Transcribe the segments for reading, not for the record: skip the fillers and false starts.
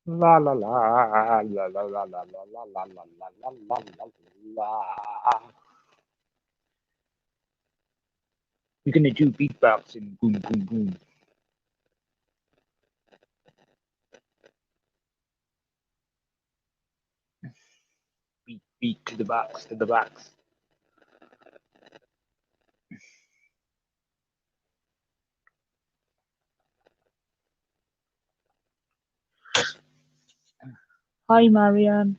La la la la la la la la la la la la la la la. We're gonna do beatboxing. Boom boom boom. Beat to the box to the box. Hi Marianne.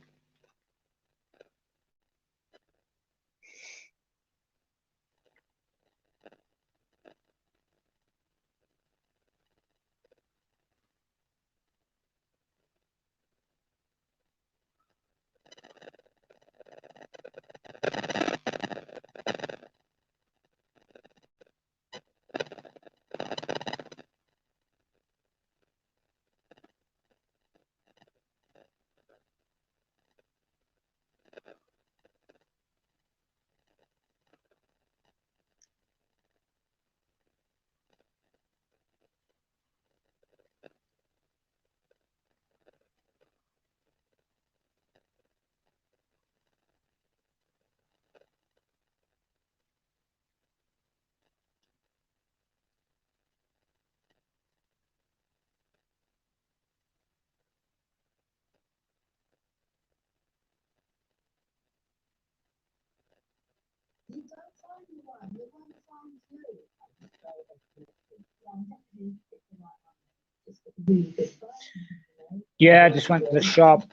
Yeah, I just went to the shop.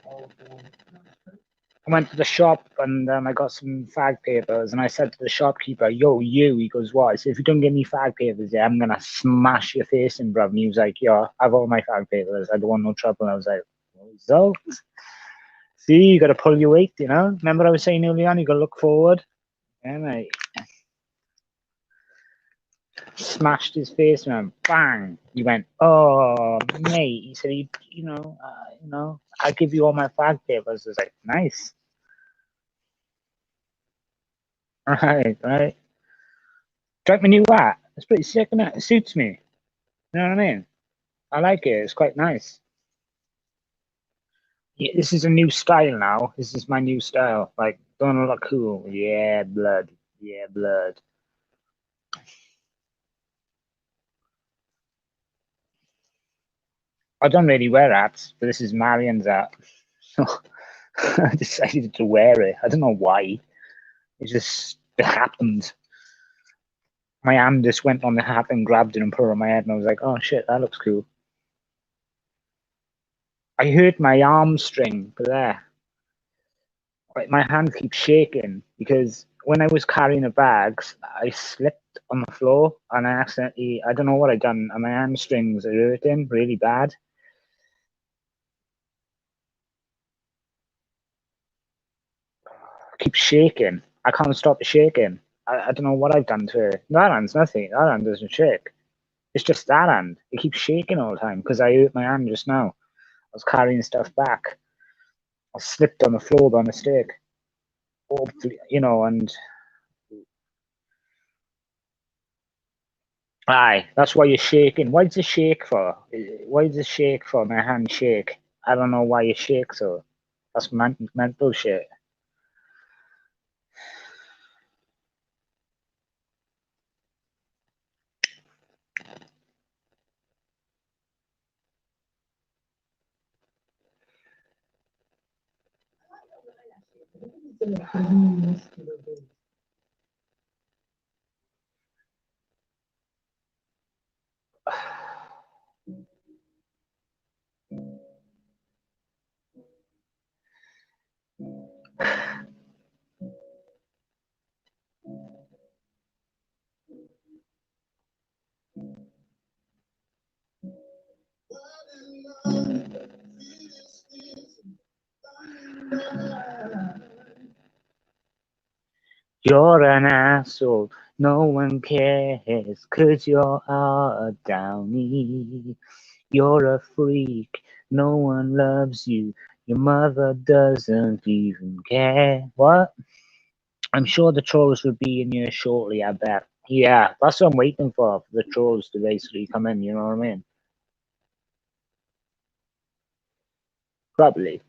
I went to the shop and I got some fag papers and I said to the shopkeeper, yo, you. He goes, what? I said, if you don't give me fag papers, yeah, I'm going to smash your face in, bruv. And he was like, yo, I've all my fag papers. I don't want no trouble. And I was like, so, see, you got to pull your weight, you know? Remember I was saying earlier on, you got to look forward. Yeah, mate. Smashed his face, man. Bang. He went, oh, mate. He said, I'll give you all my fag papers. I was like, nice. Right, right. Like my new hat. It's pretty sick, isn't it? It suits me. You know what I mean? I like it. It's quite nice. Yeah, this is a new style now. This is my new style. Like, don't look cool. Yeah, blood. Yeah, blood. I don't really wear hats, but this is Marion's hat. So I decided to wear it. I don't know why. It happened. My hand just went on the hat and grabbed it and put it on my head, and I was like, oh shit, that looks cool. I hurt my arm string there. Like my hand keeps shaking because when I was carrying the bags, I slipped on the floor and I don't know what I done, and my hamstrings are hurting really bad. I keep shaking. I can't stop shaking. I don't know what I've done to it. That hand's nothing. That hand doesn't shake. It's just that hand. It keeps shaking all the time because I hurt my hand just now. I was carrying stuff back. I slipped on the floor by mistake. Hopefully, and aye, that's why you're shaking. Why does it shake for? Why does it shake for? My hand shake. I don't know why you shake so. That's mental shit. You're an asshole. No one cares 'cause you're a downy. You're a freak. No one loves you. Your mother doesn't even care. What? I'm sure the trolls will be in here shortly, I bet. Yeah, that's what I'm waiting for the trolls to basically come in, you know what I mean? Probably.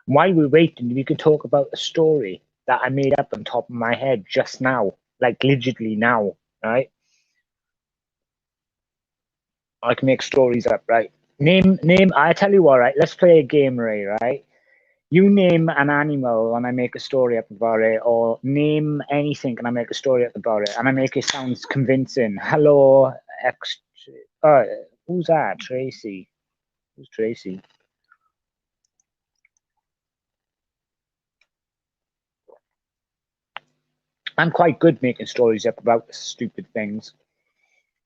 While we're waiting, we could talk about a story that I made up on top of my head just now, like literally now, right? I can make stories up, right? Name. I tell you what, right? Let's play a game, Ray. Right? You name an animal, and I make a story up about it, or name anything, and I make a story up about it, and I make it sound convincing. Hello, X. Who's that? Tracy. Who's Tracy? I'm quite good making stories up about stupid things.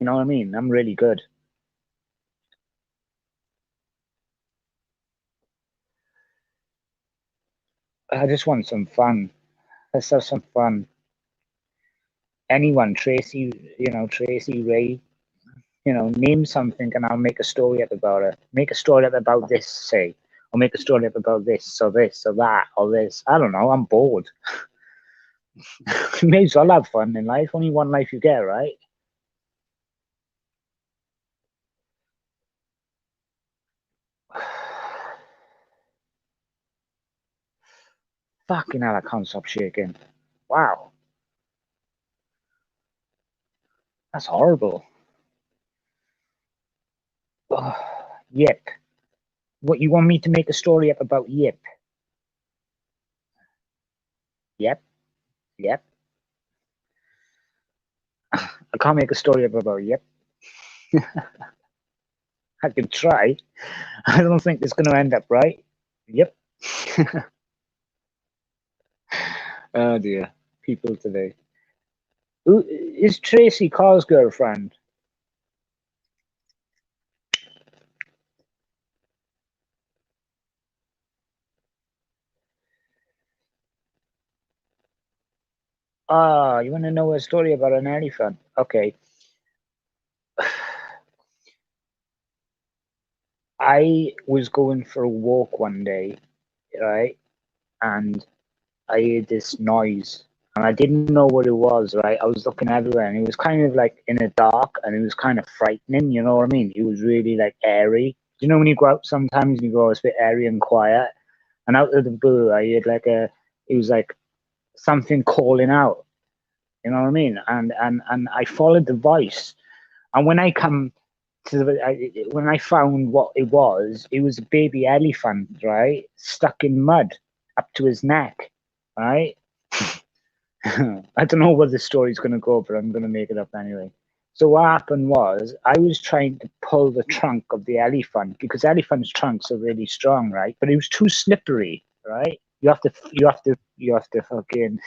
You know what I mean? I'm really good. I just want some fun. Let's have some fun. Anyone, Tracy, Tracy, Ray, name something and I'll make a story up about it. Make a story up about this, say, or make a story up about this, or this, or that, or this. I don't know. I'm bored. You may as well have fun in life. Only one life you get, right? Fucking hell, I can't stop shaking. Wow, that's horrible. Ugh. Yip. What, you want me to make a story up about Yip? Yep, yep. I can't make a story up about Yip. I could try. I don't think it's going to end up right. Yep. Oh dear. People today. Who is Tracy Carr's girlfriend? Ah, you want to know a story about an elephant? Okay. I was going for a walk one day, right? And I heard this noise and I didn't know what it was, right? I was looking everywhere and it was kind of like in the dark and it was kind of frightening, you know what I mean? It was really like airy. You know when you go out sometimes you go, it's a bit airy and quiet. And out of the blue, I heard it was like something calling out, you know what I mean? And I followed the voice. And when I come to when I found what it was a baby elephant, right? Stuck in mud up to his neck, right? I don't know where the story's going to go, but I'm going to make it up anyway. So what happened was I was trying to pull the trunk of the elephant because elephants' trunks are really strong, right? But it was too slippery, right? You have to fucking,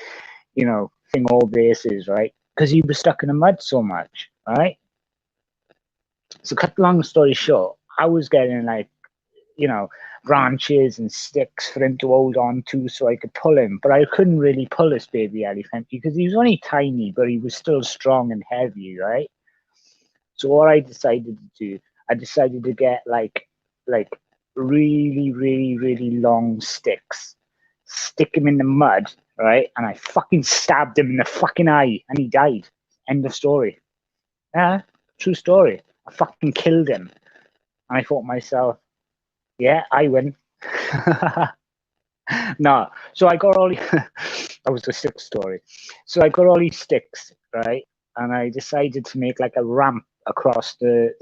thing all bases, right? Because he was stuck in the mud so much, right? So cut the long story short, I was getting like, you know, branches and sticks for him to hold on to so I could pull him. But I couldn't really pull this baby elephant because he was only tiny, but he was still strong and heavy, right? So what I decided to do, I decided to get like really, really, really long sticks, stick him in the mud, right? And I fucking stabbed him in the fucking eye and he died. End of story. Yeah, true story. I fucking killed him. And I thought to myself, yeah, I win. No, so I got all that was the sixth story. So I got all these sticks, right? And I decided to make like a ramp across the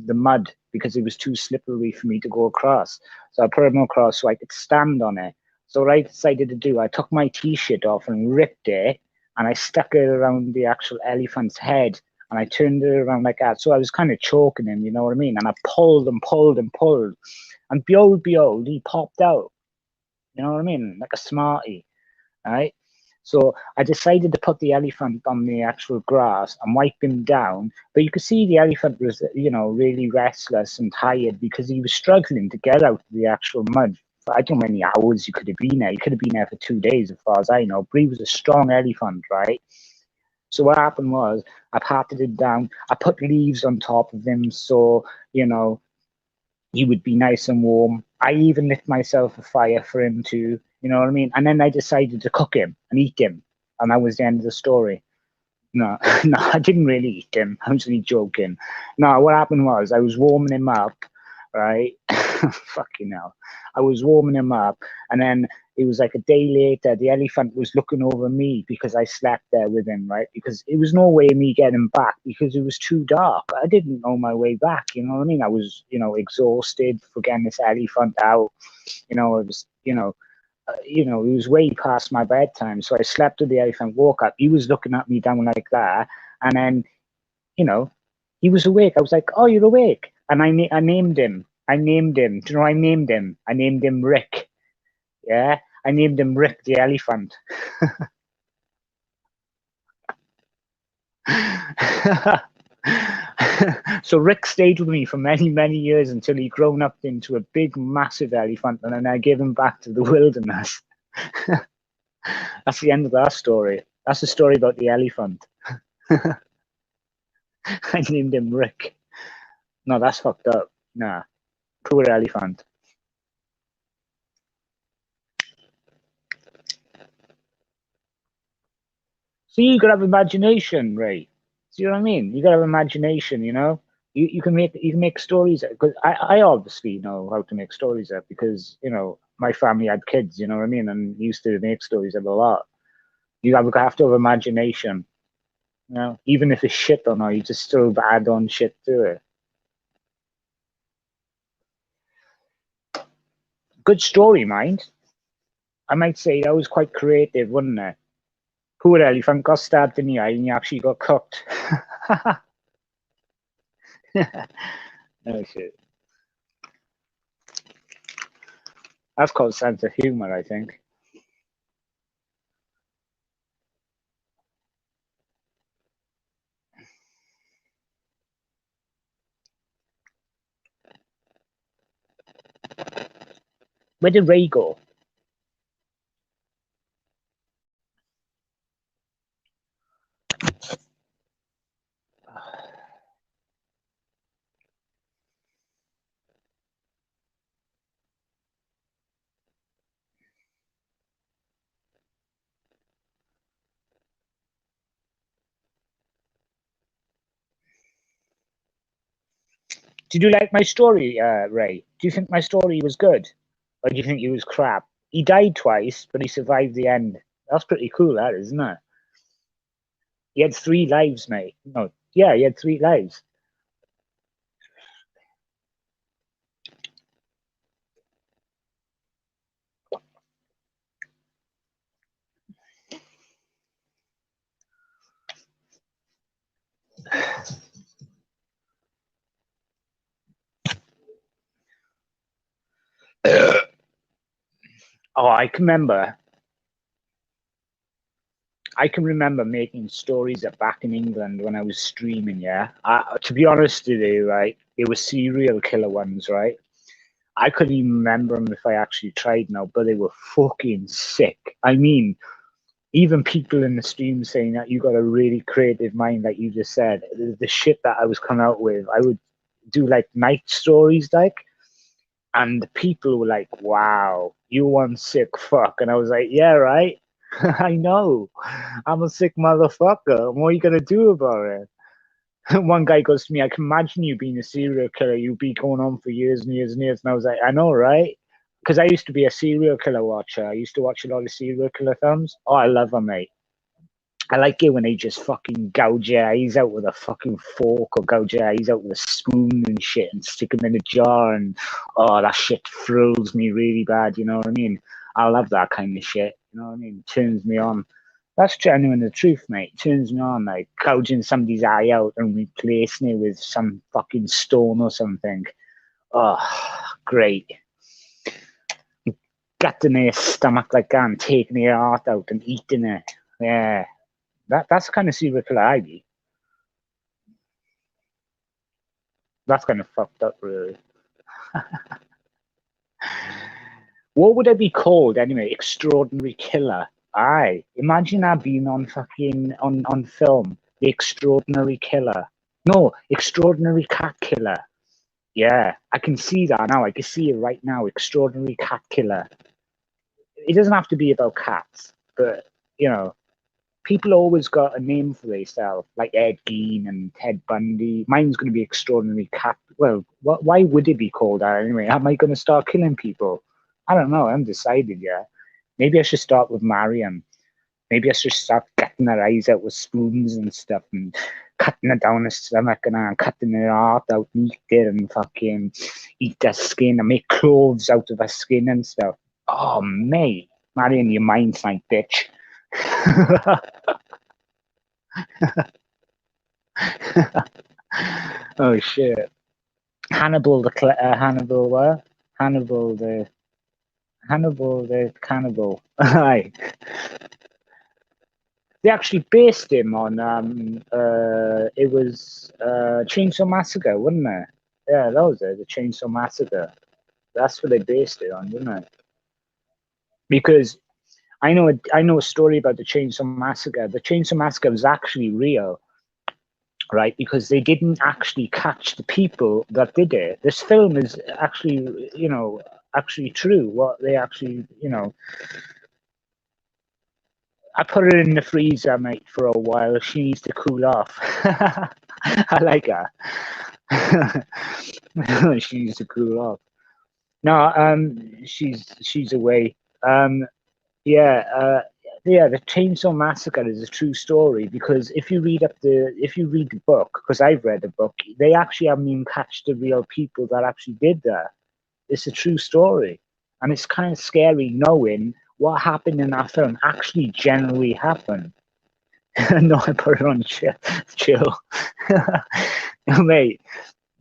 mud because it was too slippery for me to go across. So I put them across so I could stand on it. So what I decided to do, I took my t-shirt off and ripped it, and I stuck it around the actual elephant's head, and I turned it around like that. So I was kind of choking him, you know what I mean? And I pulled and pulled and pulled, and behold, he popped out. You know what I mean? Like a smartie, right? So I decided to put the elephant on the actual grass and wipe him down. But you could see the elephant was, really restless and tired because he was struggling to get out of the actual mud. I don't know how many hours he could have been there. He could have been there for 2 days, as far as I know. But he was a strong elephant, right? So what happened was I patted him down. I put leaves on top of him so, he would be nice and warm. I even lit myself a fire for him to, you know what I mean? And then I decided to cook him and eat him. And that was the end of the story. No, no, I didn't really eat him. I was only joking. No, what happened was I was warming him up, right? Fucking hell. I was warming him up, and then it was like a day later, the elephant was looking over me because I slept there with him, right? Because it was no way of me getting back because it was too dark. I didn't know my way back, you know what I mean? I was, exhausted for getting this elephant out. It was, it was way past my bedtime. So I slept with the elephant, woke up. He was looking at me down like that. And then, you know, he was awake. I was like, oh, you're awake. And I named him. I named him. Do you know what I named him? I named him Rick. Yeah. I named him Rick the elephant. So Rick stayed with me for many, many years until he grown up into a big, massive elephant, and then I gave him back to the wilderness. That's the end of that story. That's the story about the elephant. I named him Rick. No, that's fucked up. Nah, poor elephant. So you gotta have imagination, Ray. See what I mean? You gotta have imagination. You can make stories because I obviously know how to make stories up because my family had kids. You know what I mean, and used to make stories up a lot. You have to have imagination. Even if it's shit or not, you just still add on shit to it. Good story, mind. I might say that was quite creative, wasn't it? Poor elephant got stabbed in the eye and he actually got cooked. Oh shit. That's called sense of humor, I think. Where did Ray go? Did you like my story, Ray? Do you think my story was good? Or do you think it was crap? He died twice, but he survived the end. That's pretty cool, that, isn't it? He had 3 lives, mate. No, yeah, he had 3 lives. Oh, I can remember making stories at back in England when I was streaming. Yeah, to be honest with you, right, it was serial killer ones, right? I couldn't even remember them if I actually tried now, but they were fucking sick. I mean, even people in the stream saying that you got a really creative mind, like you just said. The shit that I was coming out with, I would do like night stories, like, and the people were like, "Wow, you one sick fuck," and I was like, "Yeah, right." I know. I'm a sick motherfucker. What are you gonna do about it? One guy goes to me, I can imagine you being a serial killer. You'd be going on for years and years and years. And I was like, I know, right? Because I used to be a serial killer watcher. I used to watch a lot of serial killer films. Oh, I love them, mate. I like it when they just fucking gouge your eyes out with a fucking fork or gouge your eyes out with a spoon and shit and stick them in a jar. And oh, that shit thrills me really bad. You know what I mean? I love that kind of shit. You know what I mean? Turns me on. That's genuine the truth, mate. Turns me on, like gouging somebody's eye out and replacing it with some fucking stone or something. Oh, great. Getting their stomach like that and taking their heart out and eating it. Yeah. That's the kind of serial killer I be. That's kind of fucked up, really. What would I be called anyway? Extraordinary killer. Aye. Imagine that being on fucking on film. The extraordinary killer. No, extraordinary cat killer. Yeah, I can see that now. I can see it right now. Extraordinary cat killer. It doesn't have to be about cats, but you know, people always got a name for themselves, like Ed Gein and Ted Bundy. Mine's going to be extraordinary cat. Well, why would it be called that anyway? Am I going to start killing people? I don't know. I haven't decided yet. Maybe I should start with Mariam. Maybe I should start cutting her eyes out with spoons and stuff and cutting her down her stomach and cutting her heart out and eat it and fucking eat her skin and make clothes out of her skin and stuff. Oh, mate. Mariam, your mind's like, bitch. Oh shit! Hannibal Hannibal what? Hannibal the cannibal. Aye. They actually based him on it was Chainsaw Massacre, wasn't it? Yeah, that was it. The Chainsaw Massacre. That's what they based it on, didn't it? Because I know a story about the Chainsaw Massacre. The Chainsaw Massacre was actually real, right? Because they didn't actually catch the people that did it. This film is actually, actually true. What they actually, I put her in the freezer, mate, for a while. She needs to cool off. I like her. She needs to cool off. No, she's away. Yeah, yeah, the Chainsaw Massacre is a true story because if you read the book, because I've read the book, they actually haven't even catch the real people that actually did that. It's a true story, and it's kind of scary knowing what happened in that film actually generally happened. No, I put it on chill. Mate,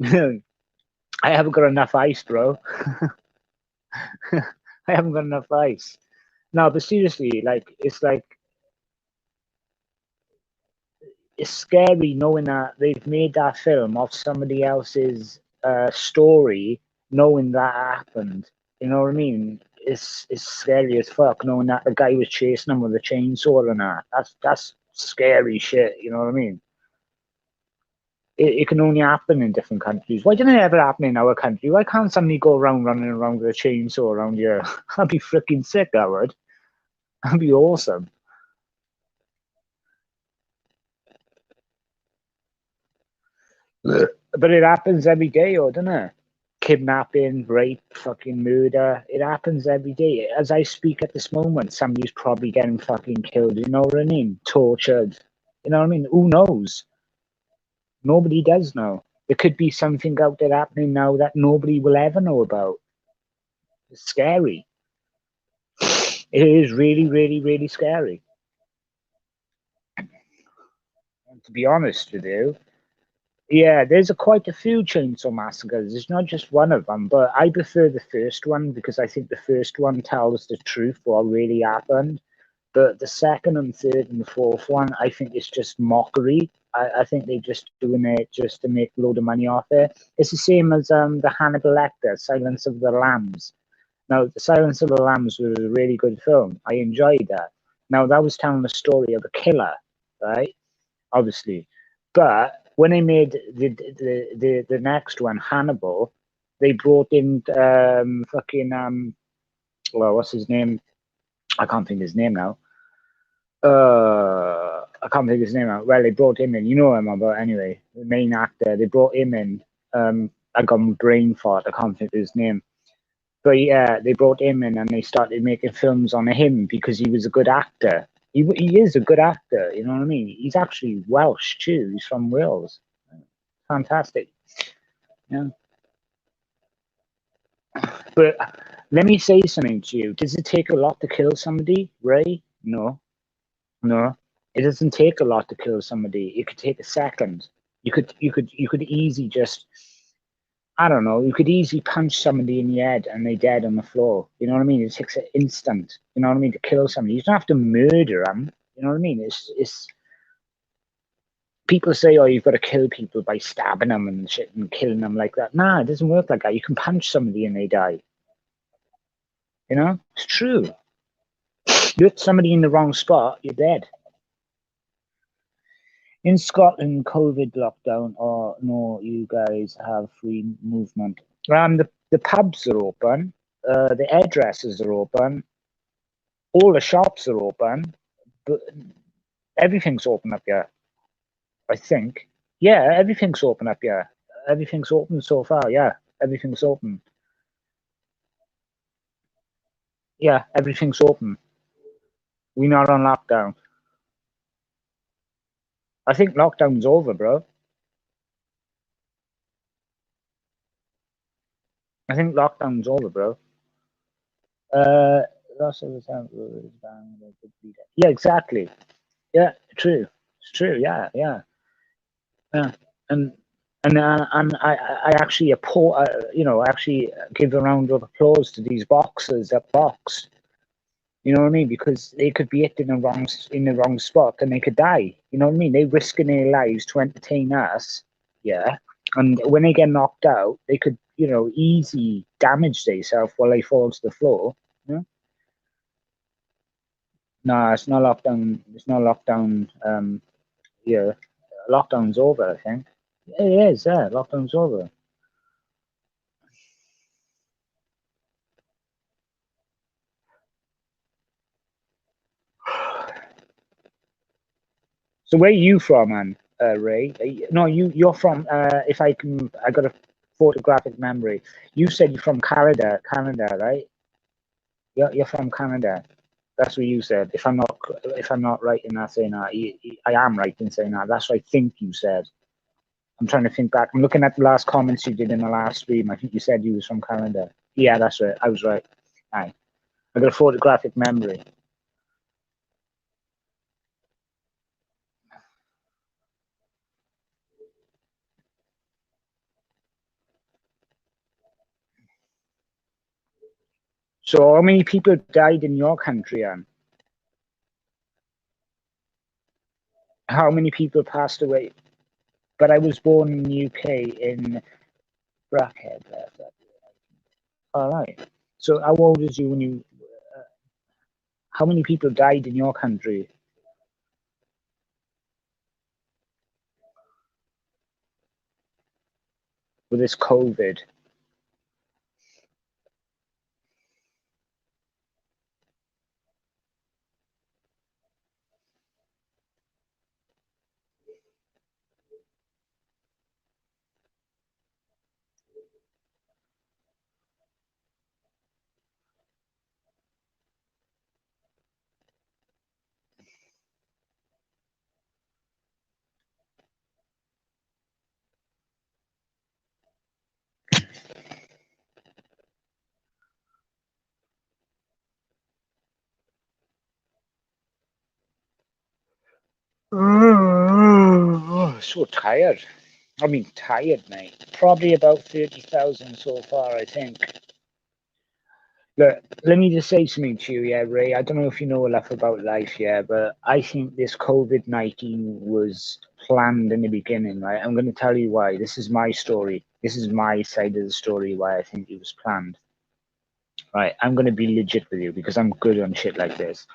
I haven't got enough ice, bro. I haven't got enough ice. No, but seriously, it's scary knowing that they've made that film off somebody else's story, knowing that happened. You know what I mean? It's scary as fuck knowing that the guy was chasing him with a chainsaw and that. That's scary shit. You know what I mean? It can only happen in different countries. Why didn't it ever happen in our country? Why can't somebody go around running around with a chainsaw around here? I'd be freaking sick. I would. That'd be awesome. But it happens every day, or doesn't it? Kidnapping, rape, fucking murder. It happens every day. As I speak at this moment, somebody's probably getting fucking killed. You know what I mean? Tortured. You know what I mean? Who knows? Nobody does know. There could be something out there happening now that nobody will ever know about. It's scary. It is really, really, really scary. And to be honest with you, yeah, there's quite a few Chainsaw Massacres. It's not just one of them, but I prefer the first one because I think the first one tells the truth what really happened. But the second and third and the fourth one, I think it's just mockery. I think they're just doing it just to make a load of money off it. It's the same as the Hannibal Lecter, Silence of the Lambs. Now, the Silence of the Lambs was a really good film. I enjoyed that. Now, that was telling the story of a killer, right? Obviously. But when they made the next one, Hannibal, they brought in fucking well, what's his name? I can't think of his name now. I can't think of his name now. Well, they brought him in. You know him, but anyway, the main actor. They brought him in. I got my brain fart. I can't think of his name. But yeah, they brought him in and they started making films on him because he was a good actor. He is a good actor, you know what I mean? He's actually Welsh too. He's from Wales. Fantastic. Yeah. But let me say something to you. Does it take a lot to kill somebody, Ray? No. No. It doesn't take a lot to kill somebody. It could take a second. You could easily just, I don't know, you could easily punch somebody in the head and they're dead on the floor. You know what I mean? It takes an instant, you know what I mean, to kill somebody. You don't have to murder them. You know what I mean? It's people say, oh, you've got to kill people by stabbing them and shit and killing them like that. Nah, it doesn't work like that. You can punch somebody and they die. You know, it's true. You hit somebody in the wrong spot, you're dead. In Scotland, COVID lockdown, or no, you guys have free movement. The pubs are open, the hairdressers are open, all the shops are open, but Everything's open up here, I think. Yeah, everything's open up here. Everything's open so far. Yeah, everything's open. Yeah, everything's open. We're not on lockdown. I think lockdown's over, bro. I think lockdown's over, bro. Uh, lots of the time, yeah, exactly. Yeah, true. It's true. Yeah, yeah, yeah. And I actually I actually give a round of applause to these boxers that box. You know what I mean? Because they could be hit in the wrong spot and they could die. You know what I mean? They're risking their lives to entertain us. Yeah. And when they get knocked out, they could, easy damage themselves while they fall to the floor. You know? No, it's not lockdown. It's not lockdown. Yeah, lockdown's over. I think it is. Yeah, lockdown's over. So where are you from, man? Ray? No, you're from. If I can, I got a photographic memory. You said you're from Canada, right? You're from Canada. That's what you said. If I'm not right in that saying that, I am right in saying that. That's what I think you said. I'm trying to think back. I'm looking at the last comments you did in the last stream. I think you said you was from Canada. Yeah, that's right. I was right. Aye. I got a photographic memory. So how many people died in your country, Anne? How many people passed away? But I was born in the UK in Brackhead. All right. So how old was you when you? How many people died in your country with this COVID? Oh, so tired. I mean, tired, mate. Probably about 30,000 so far, I think. Look, let me just say something to you, yeah, Ray. I don't know if you know enough about life, yeah, but I think this COVID-19 was planned in the beginning, right? I'm going to tell you why. This is my story. This is my side of the story why I think it was planned, right? I'm going to be legit with you because I'm good on shit like this.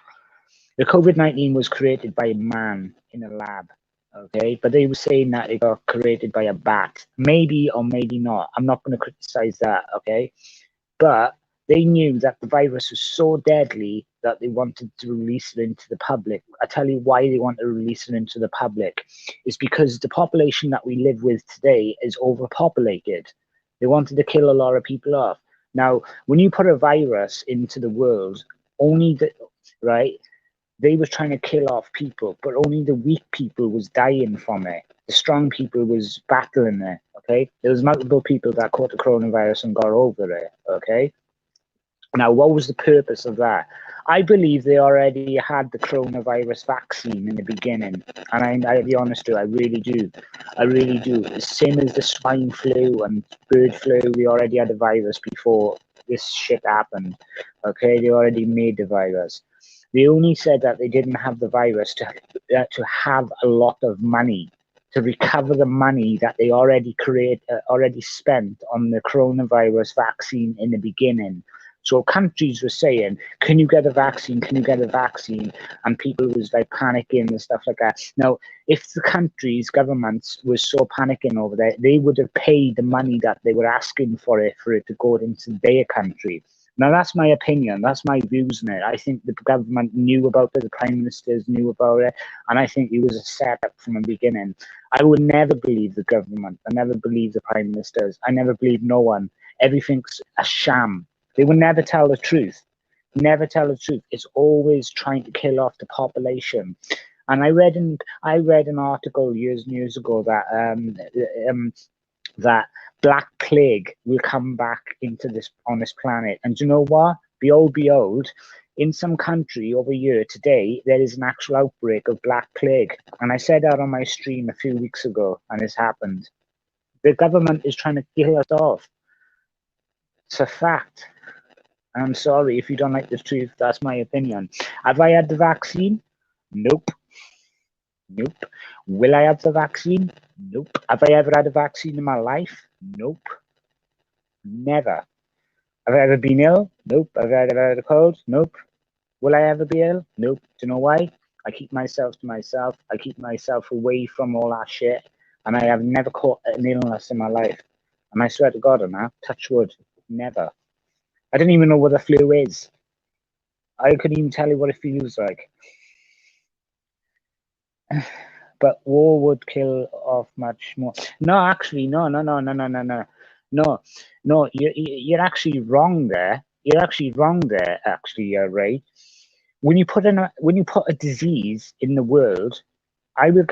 The COVID-19 was created by a man in a lab, okay? But they were saying that it got created by a bat. Maybe or maybe not. I'm not going to criticize that, okay? But they knew that the virus was so deadly that they wanted to release it into the public. I tell you why they want to release it into the public. It's because the population that we live with today is overpopulated. They wanted to kill a lot of people off. Now, when you put a virus into the world, only the right, they were trying to kill off people, but only the weak people was dying from it. The strong people was battling it. Okay, there was multiple people that caught the coronavirus and got over it. Okay, now, what was the purpose of that? I believe they already had the coronavirus vaccine in the beginning. And I'll be honest with you, I really do. I really do. The same as the swine flu and bird flu, we already had the virus before this shit happened. Okay, they already made the virus. They only said that they didn't have the virus to have a lot of money to recover the money that they already spent on the coronavirus vaccine in the beginning. So countries were saying, "Can you get a vaccine? Can you get a vaccine?" And people was like panicking and stuff like that. Now, if the countries' governments were so panicking over there, they would have paid the money that they were asking for it to go into their country. Now, that's my opinion. That's my views on it. I think the government knew about it. The prime ministers knew about it. And I think it was a setup from the beginning. I would never believe the government. I never believe the prime ministers. I never believe no one. Everything's a sham. They will never tell the truth. Never tell the truth. It's always trying to kill off the population. And I read an article years and years ago that black plague will come back into this on this planet. And do you know what? Behold, in some country over here today, there is an actual outbreak of black plague. And I said that on my stream a few weeks ago, and it's happened. The government is trying to kill us off. It's a fact. I'm sorry if you don't like the truth. That's my opinion. Have I had the vaccine? Nope. Nope. Will I have the vaccine? Nope. Have I ever had a vaccine in my life? Nope. Never. Have I ever been ill? Nope. Have I ever had a cold? Nope. Will I ever be ill? Nope. Do you know why? I keep myself to myself. I keep myself away from all that shit. And I have never caught an illness in my life. And I swear to God on that, touch wood, never. I don't even know what the flu is. I couldn't even tell you what it feels like. But war would kill off much more. No, actually, no. You're actually wrong there. You're actually wrong there. Actually, Ray. When you put a disease in the world, I will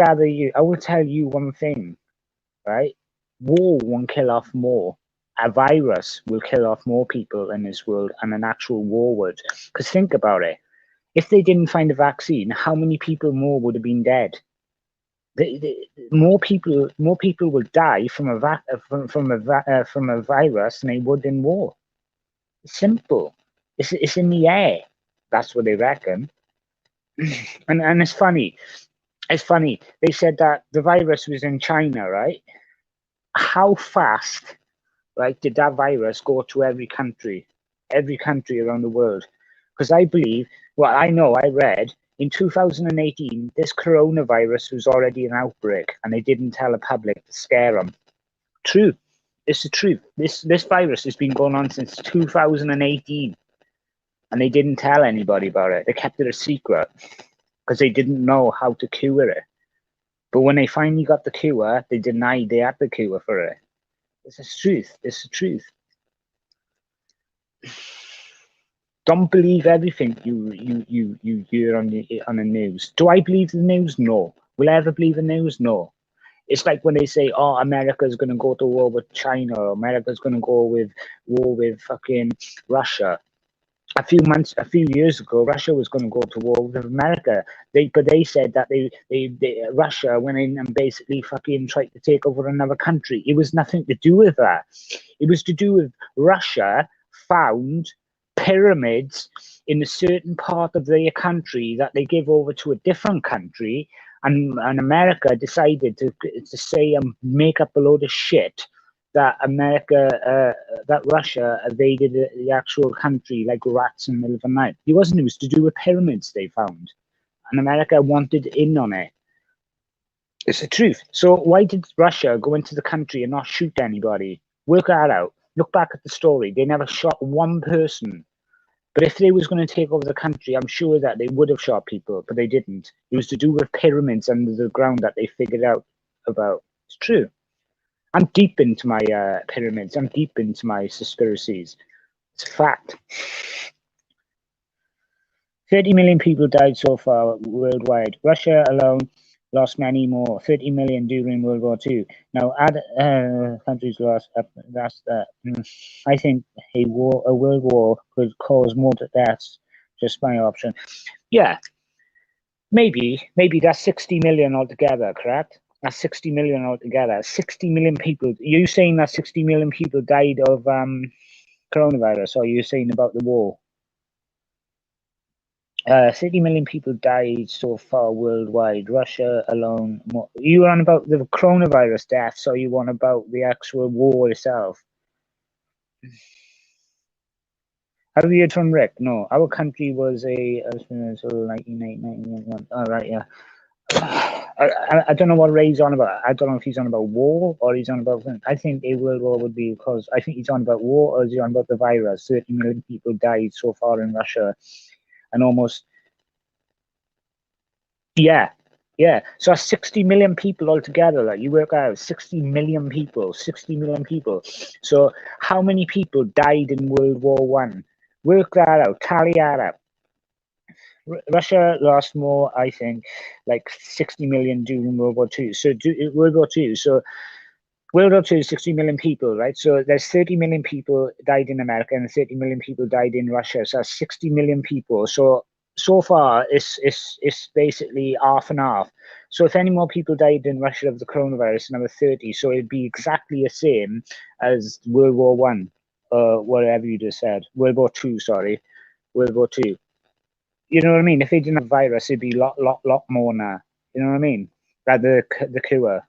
tell you one thing, right? War won't kill off more. A virus will kill off more people in this world than an actual war would. Because think about it. If they didn't find a vaccine, how many people more would have been dead? More people will die from a virus than they would in war. It's simple. It's in the air. That's what they reckon. And it's funny. It's funny. They said that the virus was in China, right? How fast, right, did that virus go to every country around the world? Because I believe, well, I know, I read in 2018, this coronavirus was already an outbreak, and they didn't tell the public to scare them. True, it's the truth. This virus has been going on since 2018, and they didn't tell anybody about it. They kept it a secret because they didn't know how to cure it. But when they finally got the cure, they denied they had the cure for it. It's the truth. It's the truth. Don't believe everything you hear on the news. Do I believe the news? No. Will I ever believe the news? No. It's like when they say, "Oh, America's going to go to war with China. Or America's going to go with war with fucking Russia." A few years ago, Russia was going to go to war with America. They said that Russia went in and basically fucking tried to take over another country. It was nothing to do with that. It was to do with Russia found pyramids in a certain part of their country that they gave over to a different country, and America decided to say and make up a load of shit that that Russia invaded the actual country like rats in the middle of the night. It wasn't. It was to do with pyramids they found, and America wanted in on it. It's the truth. So why did Russia go into the country and not shoot anybody? Work that out. Look back at the story. They never shot one person. But if they was going to take over the country, I'm sure that they would have shot people, but they didn't. It was to do with pyramids under the ground that they figured out about. It's true. I'm deep into my pyramids. I'm deep into my conspiracies. It's a fact. 30 million people died so far worldwide. Russia alone lost many more. 30 million during World War II. Now, add countries lost. I think a world war could cause more deaths. Just my option. Yeah, maybe that's 60 million altogether. Correct? That's 60 million altogether. 60 million people. Are you saying that 60 million people died of coronavirus, or are you saying about the war? 30 million people died so far worldwide. Russia alone. You were on about the coronavirus deaths, or you want about the actual war itself? Have you heard from Rick? No, our country was until 1991. All right, yeah. I don't know what Ray's on about. I don't know if he's on about war or he's on about. I think a world war would be because I think he's on about war or is he on about the virus? 30 million people died so far in Russia, and almost yeah, yeah. So that's 60 million people altogether. Like you work out 60 million people, 60 million people. So how many people died in World War One? Work that out. Tally that up. Russia lost more, I think, like 60 million during World War Two. So World War Two. So World War Two is 60 million people, right? So there's 30 million people died in America and 30 million people died in Russia. So that's 60 million people. So far, it's basically half and half. So if any more people died in Russia of the coronavirus, another 30. So it'd be exactly the same as World War One, whatever you just said. World War Two, sorry, World War Two. You know what I mean? If they didn't have virus, it'd be lot more now. You know what I mean? Like the cure.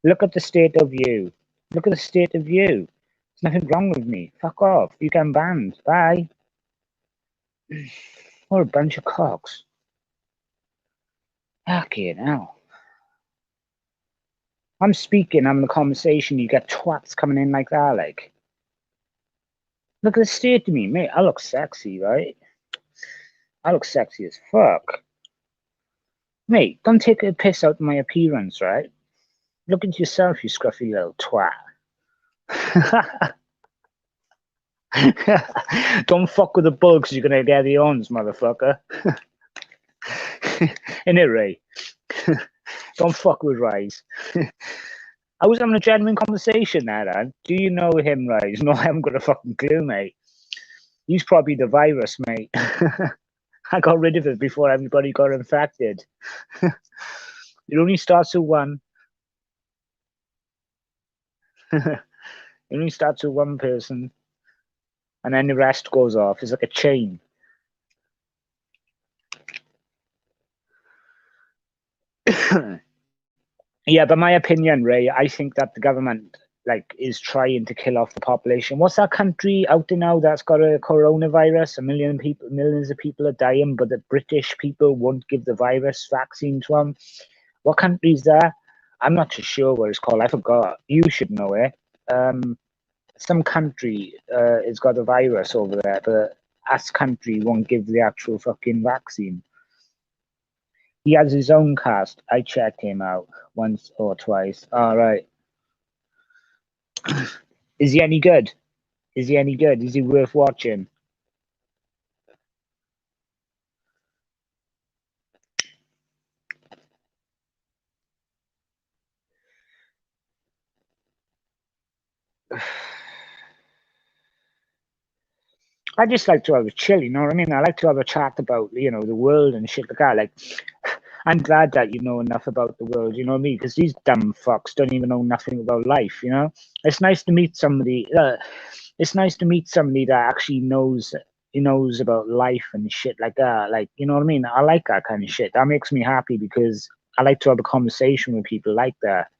Look at the state of you. Look at the state of you. There's nothing wrong with me. Fuck off. You can banned. Bye. What a bunch of cocks. Fucking hell. I'm speaking, I'm in a conversation, you get twats coming in like that, like. Look at the state of me, mate. I look sexy, right? I look sexy as fuck. Mate, don't take a piss out of my appearance, right? Look at yourself, you scruffy little twat. Don't fuck with the bugs, you're gonna get the ons, motherfucker. Innit, Ray? Don't fuck with Rise. I was having a genuine conversation there, Dan. Do you know him, Rise? No, I haven't got a fucking clue, mate. He's probably the virus, mate. I got rid of it before everybody got infected. It only starts with one. It only starts with one person, and then the rest goes off. It's like a chain. Yeah, but my opinion, Ray, I think that the government like is trying to kill off the population. What's that country out there now that's got a coronavirus? Millions of people are dying, but the British people won't give the virus vaccine to them. What country is that? I'm not too sure what it's called. I forgot. You should know it. Some country has got a virus over there, but us country won't give the actual fucking vaccine. He has his own cast. I checked him out once or twice. All right. Is he any good? Is he any good? Is he worth watching? I just like to have a chill, you know what I mean? I like to have a chat about, you know, the world and shit like that. Like, I'm glad that you know enough about the world, you know what I mean? Because these dumb fucks don't even know nothing about life, you know? It's nice to meet somebody. It's nice to meet somebody that actually knows about life and shit like that. Like, you know what I mean? I like that kind of shit. That makes me happy because I like to have a conversation with people like that.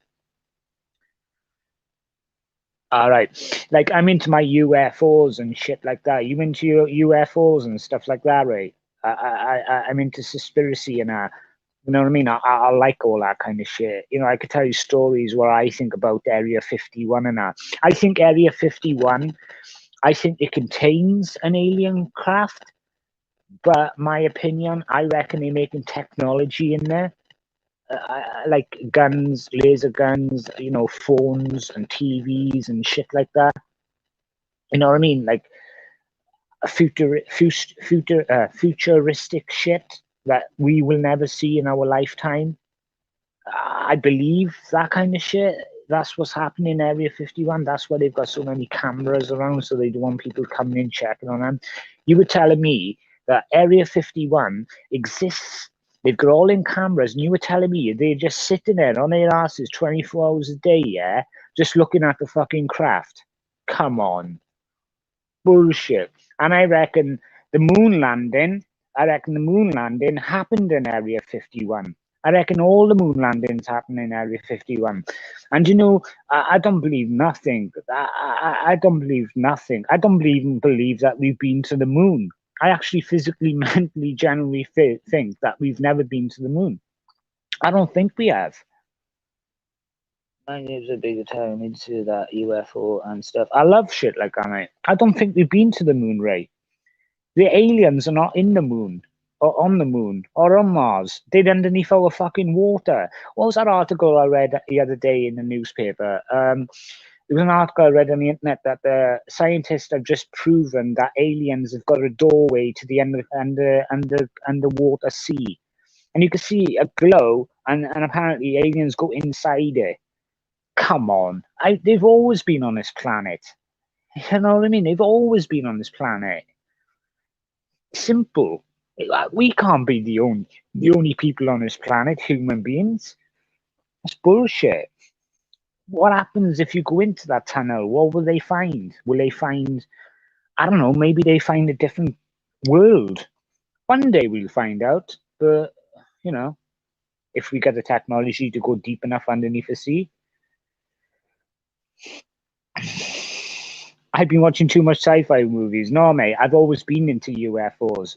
All right. Like I'm into my UFOs and shit like that. You into your UFOs and stuff like that, right? I'm into conspiracy and you know what I mean? I like all that kind of shit. You know, I could tell you stories where I think about Area 51 and that. I think Area 51, I think it contains an alien craft, but my opinion, I reckon they're making technology in there. Like guns, laser guns, you know, phones and TVs and shit like that. You know what I mean? Like a futuristic shit that we will never see in our lifetime. I believe that kind of shit. That's what's happening in Area 51. That's why they've got so many cameras around, so they don't want people coming in checking on them. You were telling me that Area 51 exists. They've got all in cameras, and you were telling me they're just sitting there on their asses 24 hours a day, yeah, just looking at the fucking craft. Come on. Bullshit. And I reckon the moon landing, happened in Area 51. I reckon all the moon landings happen in Area 51. And you know, I don't believe nothing. I don't believe nothing. I don't even believe that we've been to the moon. I actually physically, mentally, generally think that we've never been to the moon. I don't think we have. My name's a big time into that UFO and stuff. I love shit like that, mate. I don't think we've been to the moon, Ray. The aliens are not in the moon, or on the moon, or on Mars. They're underneath our fucking water. What was that article I read the other day in the newspaper? There was an article I read on the internet that the scientists have just proven that aliens have got a doorway to the underwater sea, and you can see a glow, and apparently aliens go inside it. Come on, they've always been on this planet. You know what I mean? They've always been on this planet. Simple. We can't be the only people on this planet, human beings. That's bullshit. What happens if you go into that tunnel? What will they find? Will they find, I don't know, maybe they find a different world. One day we'll find out, but you know, if we get the technology to go deep enough underneath the sea. I've been watching too much sci-fi movies. No, mate, I've always been into UFOs.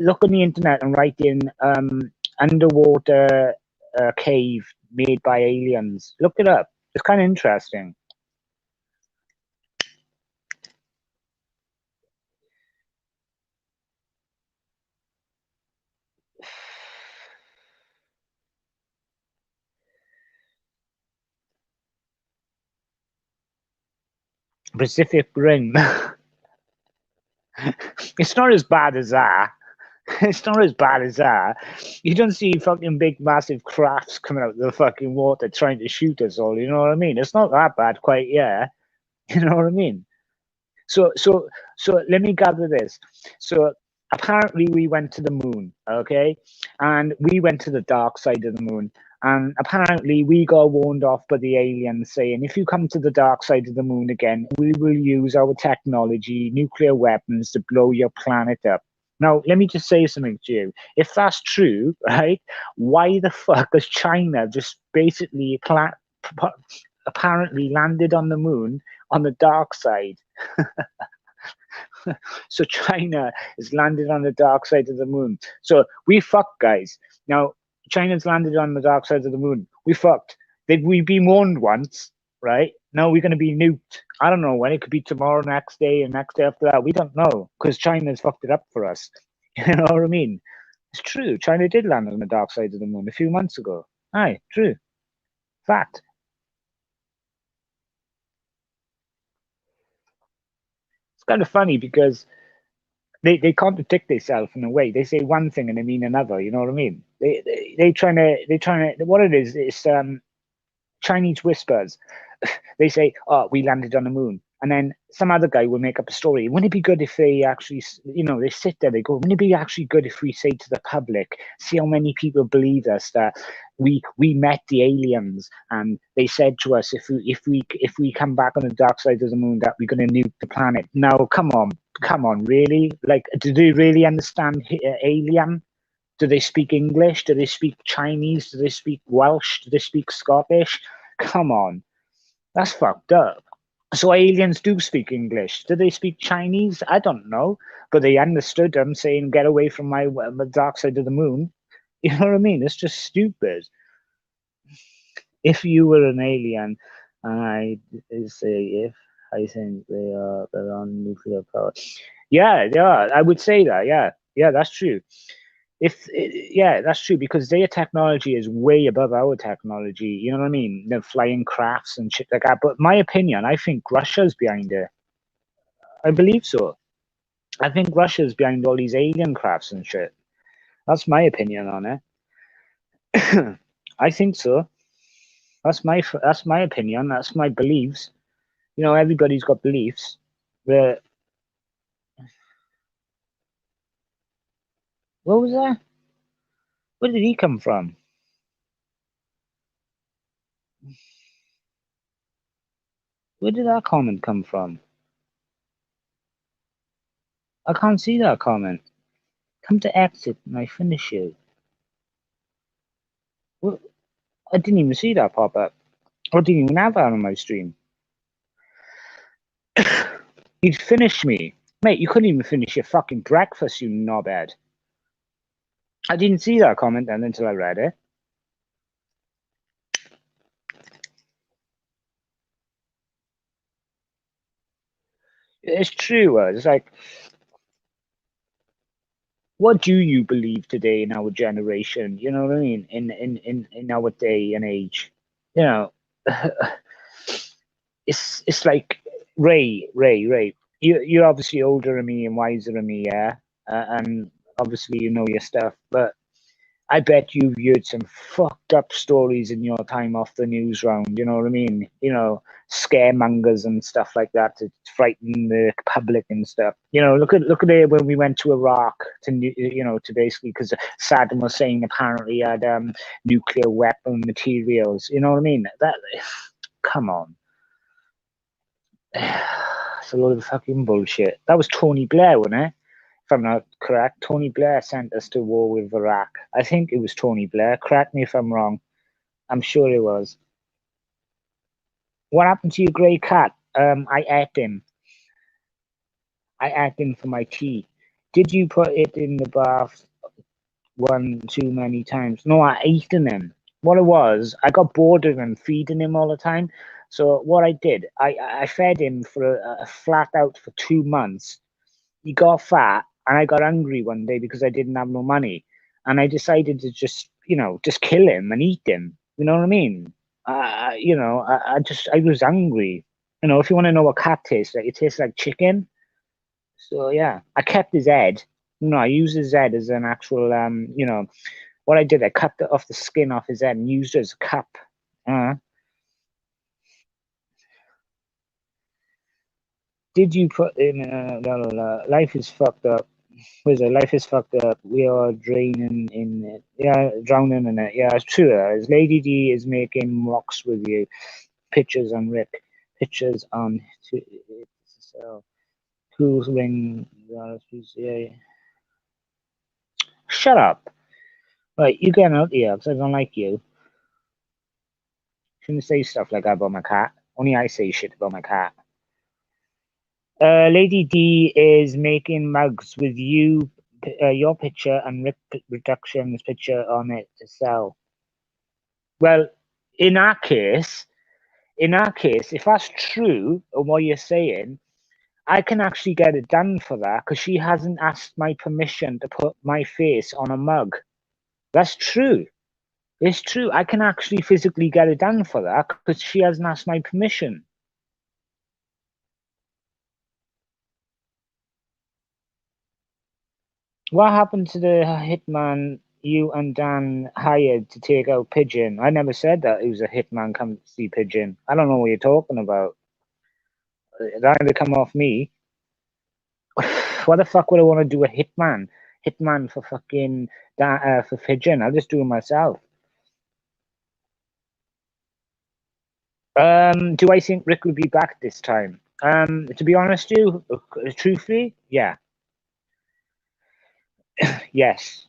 Look on the internet and write in underwater cave made by aliens. Look it up. It's kind of interesting. Pacific Rim. It's not as bad as that. It's not as bad as that. You don't see fucking big, massive crafts coming out of the fucking water trying to shoot us all. You know what I mean? It's not that bad, quite. Yeah. You know what I mean? So let me gather this. So apparently we went to the moon, okay, and we went to the dark side of the moon. And apparently we got warned off by the aliens saying, if you come to the dark side of the moon again, we will use our technology, nuclear weapons, to blow your planet up. Now, let me just say something to you. If that's true, right, why the fuck has China just basically apparently landed on the moon on the dark side? So China has landed on the dark side of the moon. So we fucked, guys. Now China's landed on the dark side of the moon. We fucked. Did we be warned once? Right now we're going to be nuked. I don't know when. It could be tomorrow, next day, and next day after that. We don't know because China's fucked it up for us. You know what I mean? It's true. China did land on the dark side of the moon a few months ago. Aye, true. Fact. It's kind of funny because they contradict themselves in a way. They say one thing and they mean another. You know what I mean? They trying to what it is Chinese whispers. They say, "Oh, we landed on the moon," and then some other guy will make up a story. Wouldn't it be good if they actually, they sit there, they go, "Wouldn't it be actually good if we say to the public, see how many people believe us that we met the aliens and they said to us if we come back on the dark side of the moon that we're going to nuke the planet." Now, come on, really? Like, do they really understand alien? Do they speak English? Do they speak Chinese? Do they speak Welsh? Do they speak Scottish? Come on, that's fucked up. So aliens do speak English. Do they speak Chinese? I don't know, but they understood them saying, "Get away from my dark side of the moon." You know what I mean? It's just stupid. If you were an alien, and I say if I think they're on nuclear power. Yeah, yeah, I would say that. Yeah, yeah, that's true. Yeah, that's true because their technology is way above our technology. You know what I mean? The flying crafts and shit like that. But my opinion, I think Russia's behind it. I believe so. I think Russia's behind all these alien crafts and shit. That's my opinion on it. I think so. That's my opinion. That's my beliefs. Everybody's got beliefs. But what was that? Where did he come from? Where did that comment come from? I can't see that comment. Come to exit and I finish you. What? I didn't even see that pop up. I didn't even have that on my stream. He'd finish me. Mate, you couldn't even finish your fucking breakfast, you knobhead. I didn't see that comment then until I read it. It's true. It's like, what do you believe today in our generation? You know what I mean? In our day and age, you know, it's like Ray. You're obviously older than me and wiser than me, yeah, and obviously you know your stuff, but I bet you've heard some fucked up stories in your time off the news round. You know what I mean? You know, scaremongers and stuff like that to frighten the public and stuff. You know, look at it when we went to Iraq to basically because Saddam was saying apparently he had nuclear weapon materials. You know what I mean? That come on, it's a load of fucking bullshit. That was Tony Blair, wasn't it? If I'm not correct, Tony Blair sent us to war with Iraq. I think it was Tony Blair. Correct me if I'm wrong. I'm sure it was. What happened to your grey cat? I ate him. I ate him for my tea. Did you put it in the bath one too many times? No, I ate him. What it was, I got bored of him feeding him all the time. So what I did, I fed him for a flat out for 2 months. He got fat, and I got hungry one day because I didn't have no money, and I decided to just kill him and eat him. You know what I mean? I was hungry. You know, if you want to know what cat tastes like, it tastes like chicken. So yeah, I kept his head. No, I used his head as an actual what I did, I cut off the skin off his head and used it as a cup. Uh, did you put in life is fucked up? Was it life is fucked up? We are draining in it. Yeah, drowning in it. Yeah, it's true. As Lady D is making rocks with you, pictures on Rick, pictures on so who's ring? Yeah. Shut up! Right, you getting out here because I don't like you. Shouldn't say stuff like that about my cat. Only I say shit about my cat. Lady D is making mugs with your picture and Rick Reduction's picture on it to sell. Well, in our case, if that's true of what you're saying, I can actually get it done for that because she hasn't asked my permission to put my face on a mug. That's true. It's true. I can actually physically get it done for that because she hasn't asked my permission. What happened to the hitman you and Dan hired to take out Pigeon? I never said that it was a hitman come to see Pigeon. I don't know what you're talking about. That never come off me. What the fuck would I want to do a hitman? Hitman for fucking for Pigeon. I'll just do it myself. Do I think Rick will be back this time? To be honest, truthfully, yeah, yes,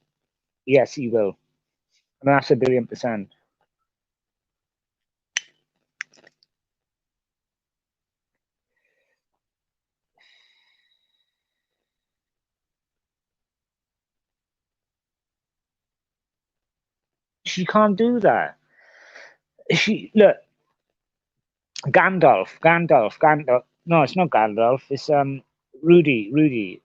yes, he will. And that's 1,000,000,000%. She can't do that. She look, Gandalf. No, it's not Gandalf. It's Rudy.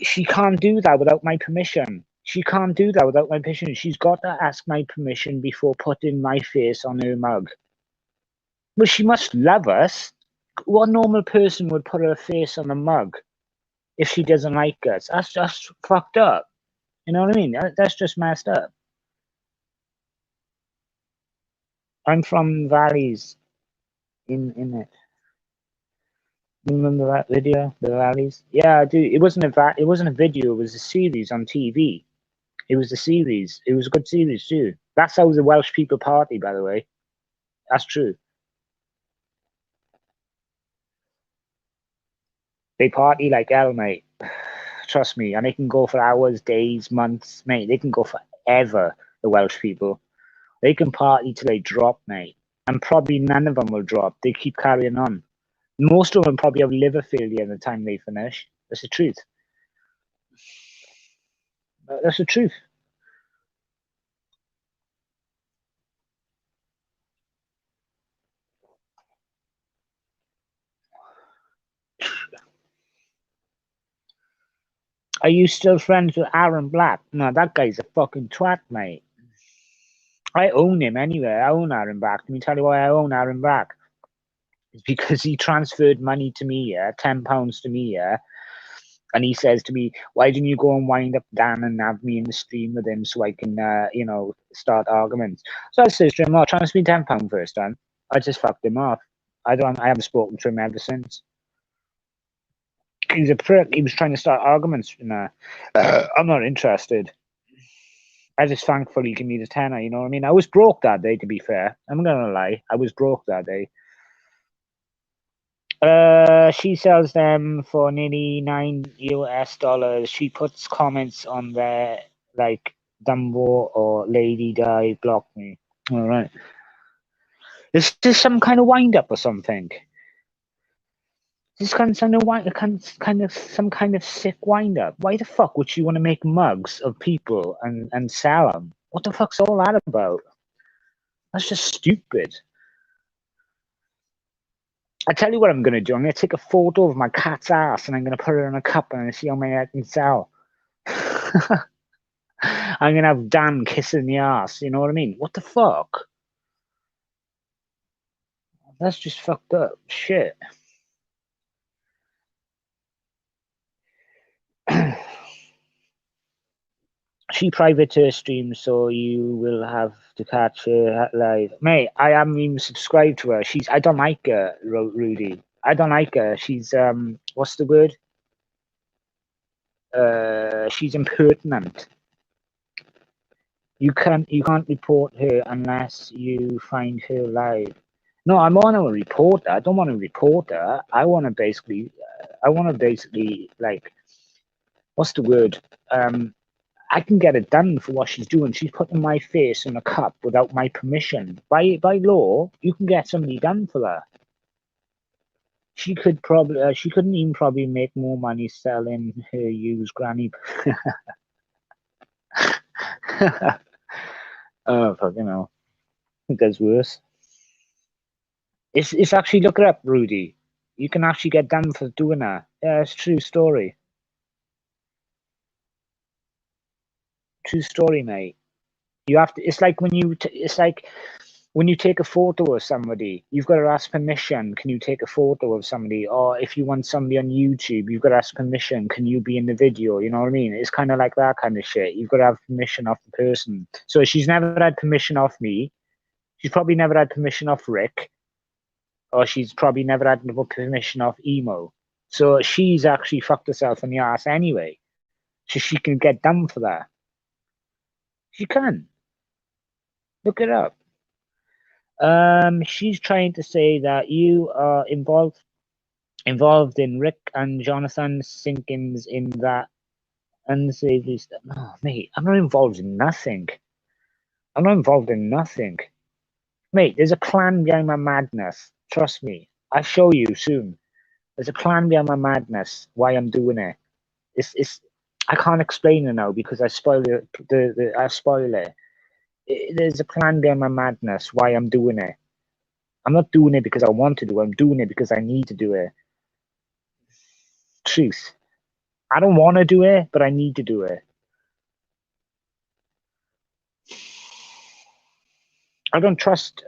She can't do that without my permission. She can't do that without my permission. She's got to ask my permission before putting my face on her mug. Well, she must love us. What normal person would put her face on a mug if she doesn't like us? That's just fucked up. You know what I mean? That's just messed up. I'm from Valleys in it. You remember that video, the Valleys? Yeah, I do. It wasn't it wasn't a video. It was a series on TV. It was a series. It was a good series too. That's how the Welsh people party, by the way. That's true. They party like hell, mate. Trust me, and they can go for hours, days, months, mate. They can go forever. The Welsh people, they can party till they drop, mate. And probably none of them will drop. They keep carrying on. Most of them probably have liver failure by the time they finish. That's the truth. That's the truth. Are you still friends with Aaron Black? No, that guy's a fucking twat, mate. I own him anyway. I own Aaron Black. Let me tell you why I own Aaron Black. It's because he transferred money to me, yeah, £10 to me, yeah. And he says to me, "Why didn't you go and wind up Dan and have me in the stream with him so I can, start arguments?" So I says to him, "Oh, transfer me £10 first, Dan." I just fucked him off. I haven't spoken to him ever since. He's a prick. He was trying to start arguments. Nah, I'm not interested. I just thankfully give me the tenner. You know what I mean? I was broke that day. To be fair, I'm not gonna lie. I was broke that day. She sells them for nearly $9 US. She puts comments on there like Dumbo or Lady Di block me. All right. Is this some kind of wind up or something? This kind of some kind of sick wind up. Why the fuck would you want to make mugs of people and sell them? What the fuck's all that about? That's just stupid. I tell you what I'm gonna do. I'm gonna take a photo of my cat's ass and I'm gonna put it in a cup and see how many I can sell. I'm gonna have Dan kissing the ass. You know what I mean? What the fuck? That's just fucked up shit. She private her stream, so you will have to catch her live. Mate, I haven't even subscribed to her. I don't like her, Rudy. I don't like her. She's what's the word? She's impertinent. You can't report her unless you find her live. No, I want to report her. I don't want to report her. I want to basically like, what's the word? I can get it done for what she's doing. She's putting my face in a cup without my permission. By law, you can get somebody done for that. She couldn't even probably make more money selling her used granny. Oh, fucking hell. It gets worse. It's actually, look it up, Rudy. You can actually get done for doing that. Yeah, it's a true story. True story, mate. You have to. It's like when you take a photo of somebody, you've got to ask permission. Can you take a photo of somebody? Or if you want somebody on YouTube, you've got to ask permission. Can you be in the video? You know what I mean? It's kind of like that kind of shit. You've got to have permission off the person. So she's never had permission off me. She's probably never had permission off Rick, or she's probably never had permission off Emo. So she's actually fucked herself in the ass anyway. So she can get done for that. She can. Look it up. She's trying to say that you are involved in Rick and Jonathan Sinkins in that unsavory stuff. No, mate, I'm not involved in nothing. I'm not involved in nothing. Mate, there's a plan behind my madness. Trust me. I'll show you soon. There's a plan behind my madness, why I'm doing it. It's I can't explain it now because I spoil it. I spoil it. There's a plan behind my madness, why I'm doing it. I'm not doing it because I want to do it. I'm doing it because I need to do it. Truth. I don't want to do it, but I need to do it. I don't trust.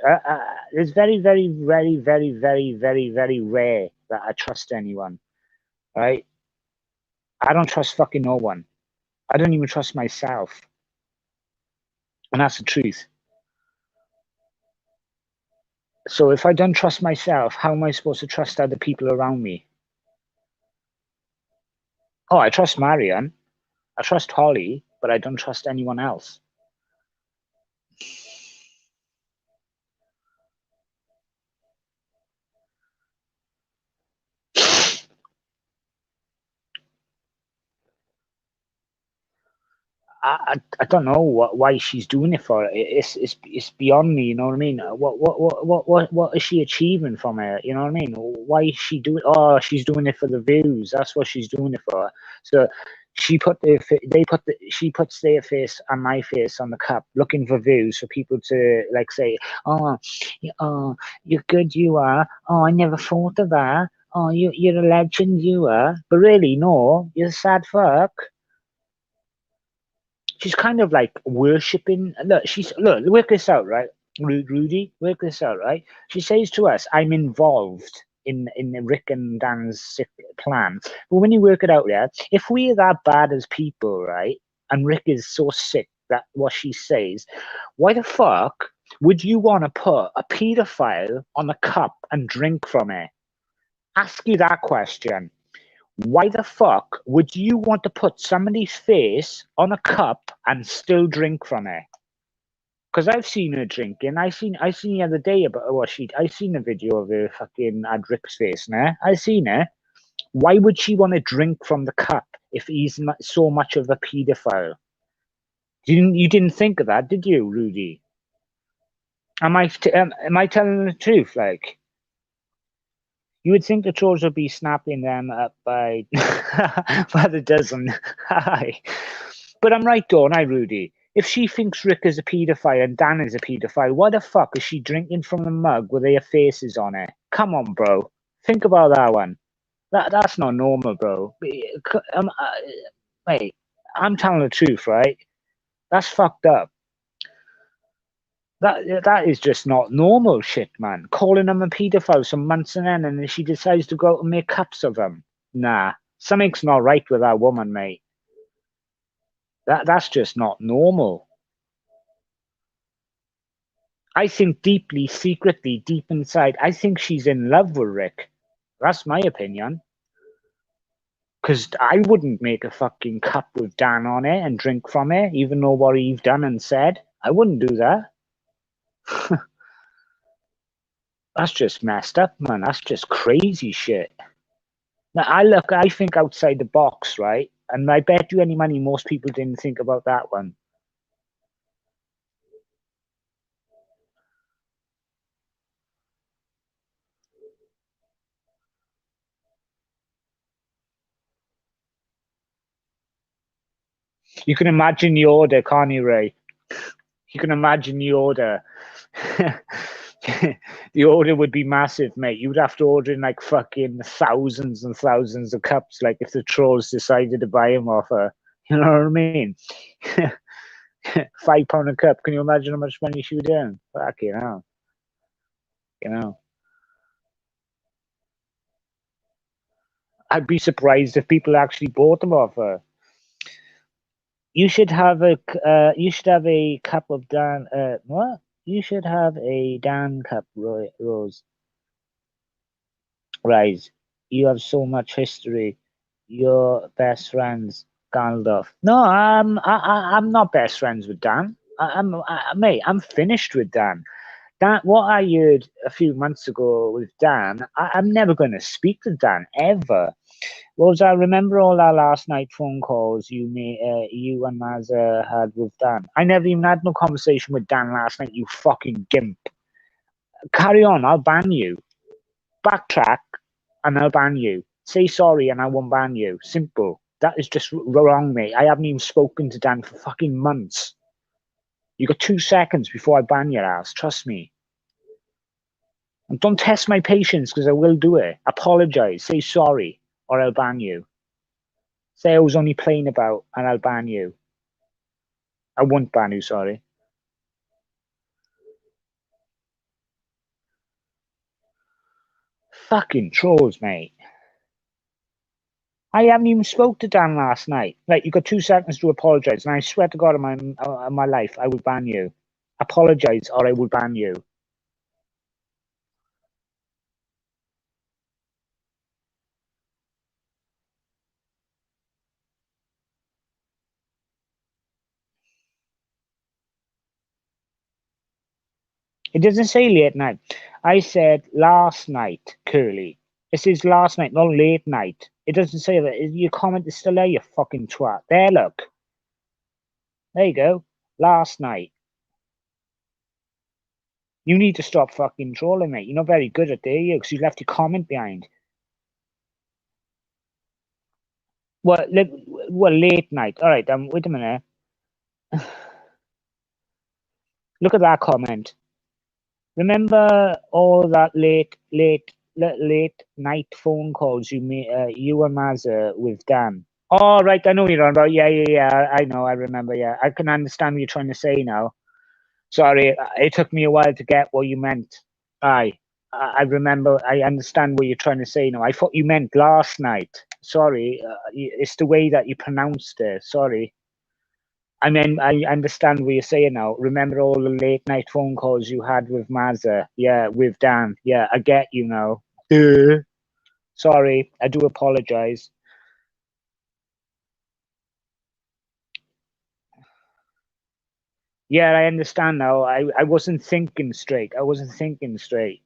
It's very, very, very, very, very, very, very rare that I trust anyone. Right? I don't trust fucking no one. I don't even trust myself, and that's the truth. So if I don't trust myself, how am I supposed to trust other people around me? Oh, I trust Marianne. I trust Holly, but I don't trust anyone else. I don't know why she's doing it for. It's beyond me. You know what I mean? What is she achieving from it? You know what I mean? Why is she doing? Oh, she's doing it for the views. That's what she's doing it for. So she puts their face and my face on the cup, looking for views for people to like say, oh, oh, you're good, you are. Oh, I never thought of that. Oh, you're a legend, you are. But really, no, you're a sad fuck. She's kind of like worshipping. Look, work this out, right? Rudy, work this out, right? She says to us, "I'm involved in Rick and Dan's sick plan." But when you work it out, yeah, if we are that bad as people, right, and Rick is so sick that what she says, why the fuck would you want to put a paedophile on a cup and drink from it? Ask you that question. Why the fuck would you want to put somebody's face on a cup and still drink from it? Because I've seen her drinking. I seen the other day about what she. I seen a video of her fucking had Rick's face. Nah, I seen it. Why would she want to drink from the cup if he's so much of a paedophile? You didn't think of that, did you, Rudy? Am I telling the truth? Like you would think the trolls would be snapping them up by by the dozen. But I'm right, don't I, Rudy? If she thinks Rick is a paedophile and Dan is a paedophile, why the fuck is she drinking from a mug with their faces on it? Come on, bro. Think about that one. That's not normal, bro. Mate, I'm telling the truth, right? That's fucked up. That is just not normal shit, man. Calling him a paedophile some months and then she decides to go out and make cups of him. Nah, something's not right with that woman, mate. That's just not normal. I think deeply, secretly, deep inside, I think she's in love with Rick. That's my opinion. Because I wouldn't make a fucking cup with Dan on it and drink from it, even though what he's done and said. I wouldn't do that. That's just messed up, man. That's just crazy shit. Now, I think outside the box, right? And I bet you any money most people didn't think about that one. You can imagine the order, can't you, Ray? You can imagine the order. The order would be massive, mate. You'd have to order in like fucking thousands and thousands of cups, like if the trolls decided to buy them off her. You know what I mean? £5 a cup. Can you imagine how much money she would earn? Fuck you know. You know. I'd be surprised if people actually bought them off her. You should have a cup of Dan. What? You should have a Dan cup, Rose. Rise. You have so much history. Your best friends, Gandalf. No, I'm not best friends with Dan. Mate, I'm finished with Dan. Dan, what I heard a few months ago with Dan, I'm never going to speak to Dan ever. Rose, I remember all our last night phone calls you and Mazza had with Dan. I never even had no conversation with Dan last night, you fucking gimp. Carry on, I'll ban you. Backtrack, and I'll ban you. Say sorry, and I won't ban you. Simple. That is just wrong, mate. I haven't even spoken to Dan for fucking months. You got 2 seconds before I ban your ass. Trust me. And don't test my patience because I will do it. Apologize. Say sorry, or I'll ban you. Say I was only playing about, and I'll ban you. I won't ban you, sorry. Fucking trolls, mate. I haven't even spoke to Dan last night. Like, you got 2 seconds to apologize, and I swear to God on my life, I will ban you. Apologize, or I will ban you. It doesn't say late night. I said last night, Curly. It says last night, not late night. It doesn't say that. Your comment is still there, you fucking twat. There, look. There you go. Last night. You need to stop fucking trolling, mate. You're not very good at it, you? Because you left your comment behind. Well, late night. All right, wait a minute. Look at that comment. Remember all that late night phone calls you made, you and Mazza with Dan? Oh, right, I know what you're on about. Yeah. I know, I remember. Yeah, I can understand what you're trying to say now. Sorry, it took me a while to get what you meant. Aye, I remember. I understand what you're trying to say now. I thought you meant last night. Sorry, it's the way that you pronounced it. Sorry. I mean, I understand what you're saying now. Remember all the late night phone calls you had with Mazza? Yeah, with Dan. Yeah, I get you now. Sorry, I do apologize. Yeah, I understand now. I wasn't thinking straight. I wasn't thinking straight.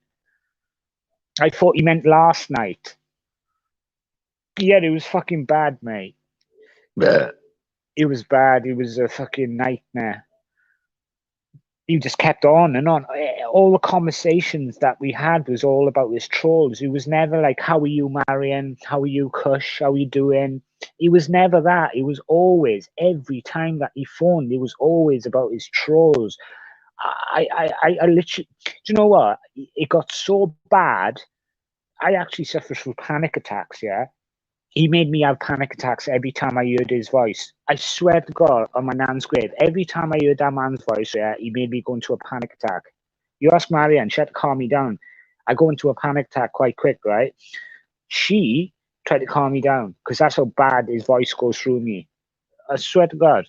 I thought you meant last night. Yeah, it was fucking bad, mate. It was bad. It was a fucking nightmare. You just kept on and on. All the conversations that we had was all about his trolls. It was never like, "How are you, Marion? How are you, Kush? How are you doing?" It was never that. It was always every time that he phoned, it was always about his trolls. I literally. Do you know what? It got so bad. I actually suffered from panic attacks. Yeah, he made me have panic attacks every time I heard his voice. I swear to God, on my nan's grave, every time I heard that man's voice, yeah, he made me go into a panic attack. You ask Marianne, she had to calm me down. I go into a panic attack quite quick, right? She tried to calm me down because that's how bad his voice goes through me. I swear to God.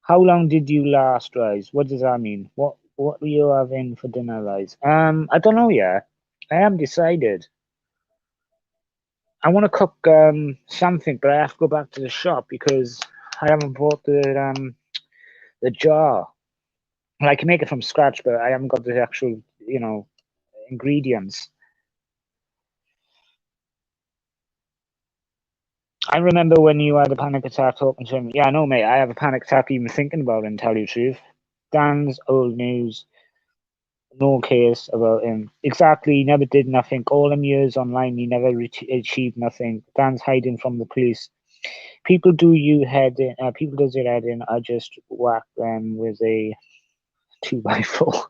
How long did you last, Rise? What does that mean? What were you having for dinner, Rise? I don't know yet. I haven't decided. I want to cook something, but I have to go back to the shop because I haven't bought the jar. And I can make it from scratch, but I haven't got the actual, ingredients. I remember when you had a panic attack talking to him. Yeah, I know, mate. I have a panic attack even thinking about it, and tell you the truth. Dan's old news. No case about him. Exactly, he never did nothing. All them years online, he never achieved nothing. Dan's hiding from the police. People do you head in. People does your head in. I just whack them with a 2x4.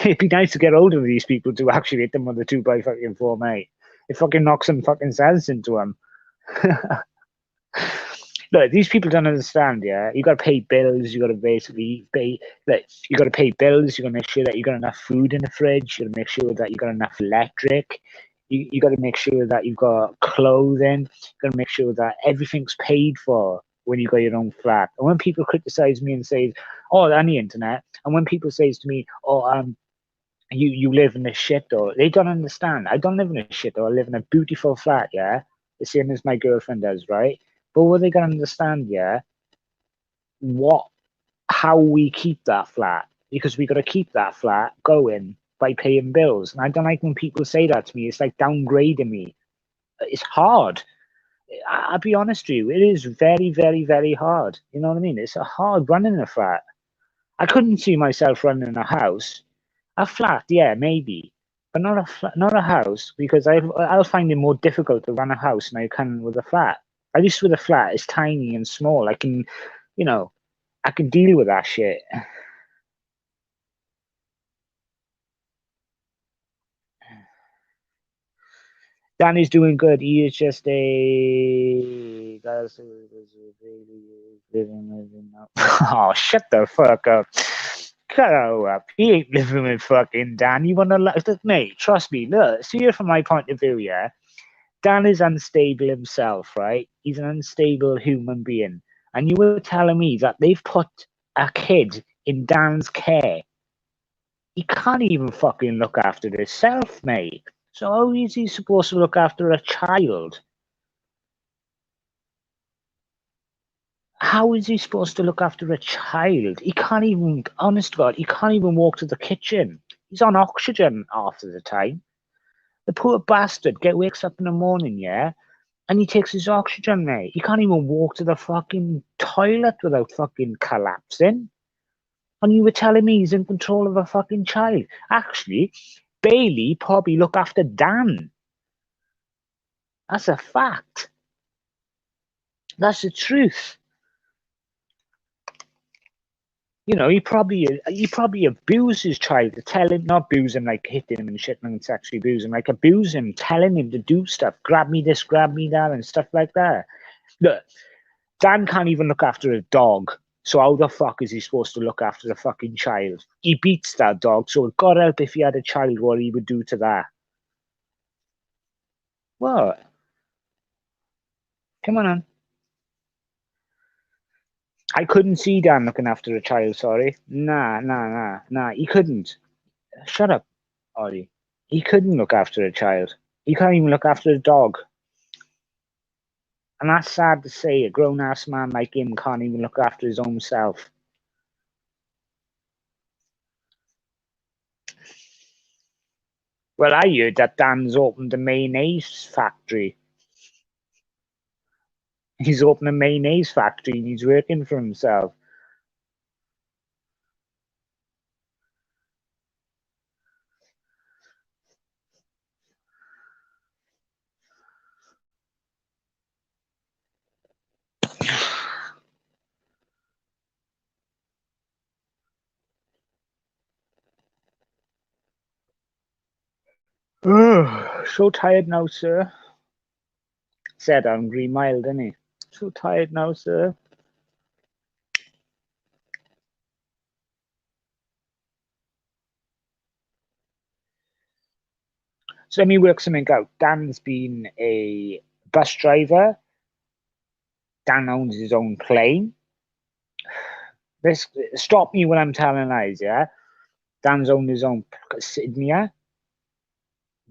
It'd be nice to get hold of these people to actually hit them with a 2x4, mate. It fucking knocks some fucking sense into them. Look, these people don't understand, yeah? You got to pay bills. You got to basically pay, like, you got to pay bills. You got to make sure that you got enough food in the fridge. You got to make sure that you got enough electric. You got to make sure that you've got clothing. You got to make sure that everything's paid for when you got your own flat. And when people criticize me and say, "Oh, on the internet," and when people says to me, "Oh, you live in a shit," or they don't understand. I don't live in a shit, or I live in a beautiful flat, yeah, the same as my girlfriend does, right? But what they gonna understand, yeah, what how we keep that flat because we got to keep that flat going by paying bills. And I don't like when people say that to me. It's like downgrading me. It's hard. I'll be honest with you. It is very, very, very hard. You know what I mean? It's a hard running a flat. I couldn't see myself running a house. A flat, yeah, maybe, but not a house because I'll find it more difficult to run a house than I can with a flat. At least with a flat, it's tiny and small. You know, I can deal with that shit. Danny's doing good. He is just a guys living up. Oh, shut the fuck up. Cut up. He ain't living with fucking Dan. You wanna mate, trust me, look, see it from my point of view, yeah. Dan is unstable himself, right? He's an unstable human being. And you were telling me that they've put a kid in Dan's care. He can't even fucking look after himself, mate. So how is he supposed to look after a child? How is he supposed to look after a child? He can't even, honest to God, he can't even walk to the kitchen. He's on oxygen half of the time. The poor bastard wakes up in the morning, yeah, and he takes his oxygen, mate. He can't even walk to the fucking toilet without fucking collapsing. And you were telling me he's in control of a fucking child. Actually, Bailey probably look after Dan. That's a fact. That's the truth. You know, he probably abused his child to tell him, not abuse him like hitting him and shit and sexually abuse him, like abuse him, telling him to do stuff, grab me this, grab me that, and stuff like that. Look, Dan can't even look after a dog. So how the fuck is he supposed to look after the fucking child? He beats that dog, so God help if he had a child what he would do to that. What? Come on. I couldn't see Dan looking after a child, sorry. Nah. He couldn't. Shut up, Ollie. He couldn't look after a child. He can't even look after a dog. And that's sad to say. A grown-ass man like him can't even look after his own self. Well, I heard that Dan's opened a mayonnaise factory. He's opened a mayonnaise factory and he's working for himself. So tired now, sir. Said hungry, mild, didn't he? So tired now, sir. So let me work something out. Dan's been a bus driver. Dan owns his own plane. This stop me when I'm telling lies, yeah? Dan's owned his own Sydney.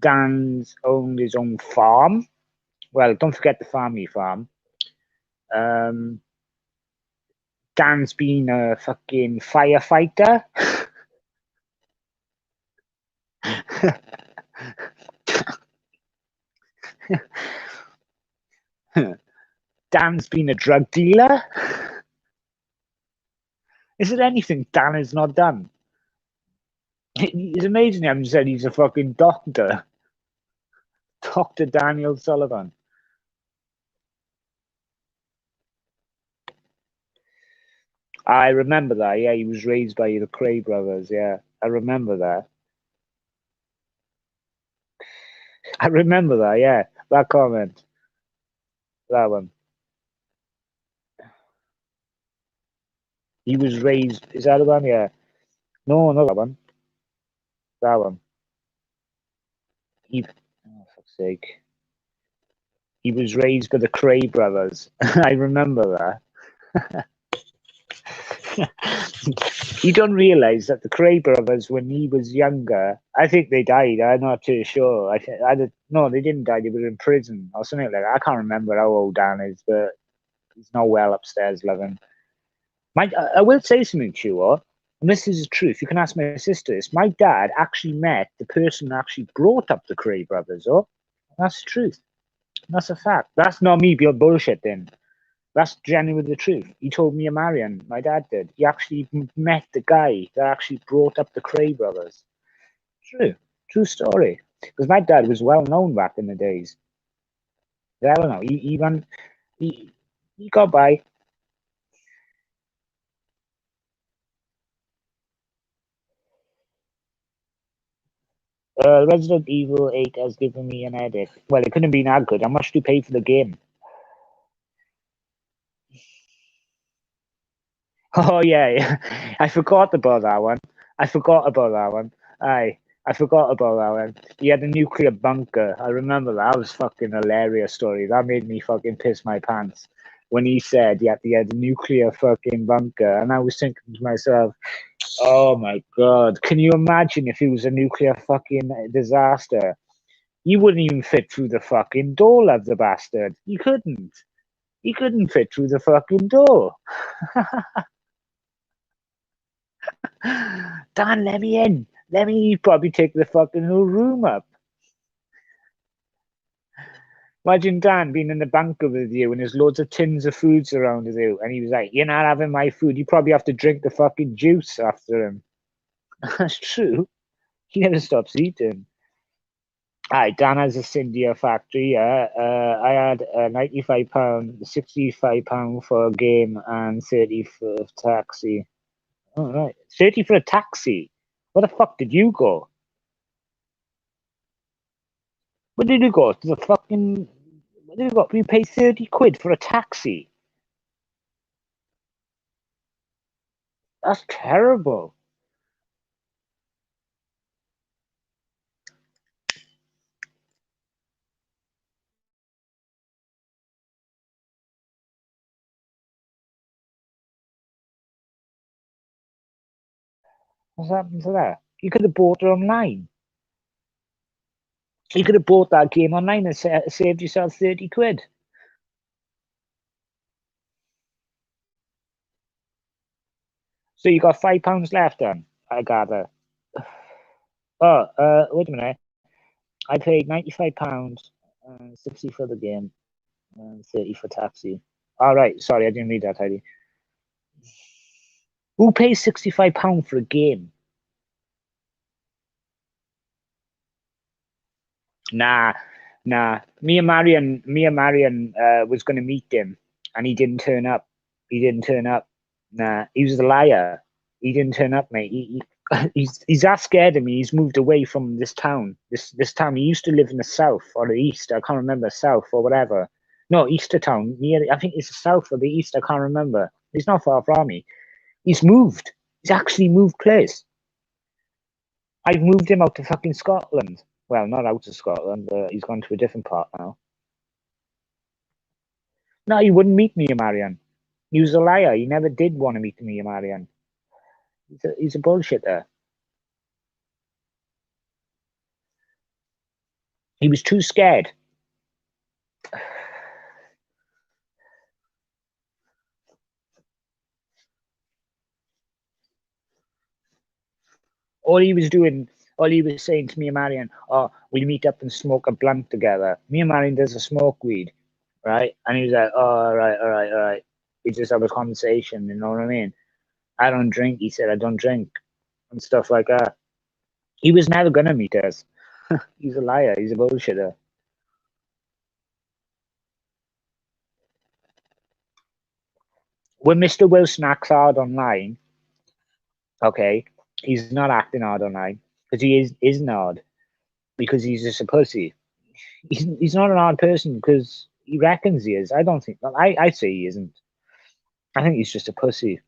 Dan's owned his own farm. Well, don't forget the family farm. Dan's been a fucking firefighter. Dan's been a drug dealer. Is there anything Dan has not done? It's amazing how said he's a fucking doctor. Dr. Daniel Sullivan. I remember that, yeah, he was raised by the Cray brothers, yeah. I remember that. I remember that, yeah. That comment. That one. He was raised, is that the one? Yeah. No, not that one. That one. Oh, fuck's sake. He was raised by the Cray brothers. I remember that. You don't realize that the Cray brothers, when he was younger, I think they died. I'm not too sure. No, they didn't die. They were in prison or something like that. I can't remember how old Dan is, but he's not well upstairs living. I will say something to you, and this is the truth. You can ask my sisters. My dad actually met the person who actually brought up the Cray brothers. Oh, that's the truth. That's a fact. That's not me being bullshitting. That's genuinely the truth. He told me a Marion, my dad did. He actually met the guy that actually brought up the Cray brothers. True story. Because my dad was well known back in the days. I don't know. He got by. Resident Evil 8 has given me an edit. Well, it couldn't have been that good. How much do you pay for the game? Oh yeah. I forgot about that one. I forgot about that one. He had a nuclear bunker. I remember that. That was fucking hilarious story. That made me fucking piss my pants when he said he had a nuclear fucking bunker. And I was thinking to myself, oh my god, can you imagine if it was a nuclear fucking disaster? You wouldn't even fit through the fucking door, love the bastard. You couldn't. He couldn't fit through the fucking door. Dan, let me in. Let me probably take the fucking whole room up. Imagine Dan being in the bunker with you and there's loads of tins of foods around with you, and he was like, "You're not having my food. You probably have to drink the fucking juice after him." That's true. He never stops eating. Aye, Dan has a Cindy factory. Yeah, I had £95, £65 for a game, and 30 for a taxi. All right, 30 for a taxi. Where the fuck did you go? Where did you go? To the fucking. Where did you go? You pay 30 quid for a taxi. That's terrible. What's happened to that? You could have bought it online. You could have bought that game online and saved yourself 30 quid. So you got £5 left then, I gather. Oh, wait a minute. I paid £95, 60 for the game, and 30 for taxi. All right, sorry, I didn't read that, Heidi. Who pays £65 for a game? Nah, nah. Me and Marion was going to meet him, and he didn't turn up. He didn't turn up. Nah, he was a liar. He didn't turn up, mate. He's that scared of me. He's moved away from this town. This town. He used to live in the south or the east. I can't remember, south or whatever. No, Easter town. Near, I think it's the south or the east. I can't remember. He's not far from me. He's moved. He's actually moved place. I've moved him out to fucking Scotland. Well, not out of Scotland. He's gone to a different part now. No, he wouldn't meet me, Marion. He was a liar. He never did want to meet me, Marion. He's a bullshitter. He was too scared. All he was saying to me and Marion, "Oh, we'll meet up and smoke a blunt together." Me and Marion does a smoke weed, right? And he was like, "Oh, all right, all right, all right." We just have a conversation, you know what I mean? I don't drink. He said, "I don't drink," and stuff like that. He was never gonna meet us. He's a liar. He's a bullshitter. When Mr. Wilson acts hard online, okay, he's not acting hard online because he isn't hard because he's just a pussy. He's not an hard person because he reckons he is. I don't think. I say he isn't. I think he's just a pussy.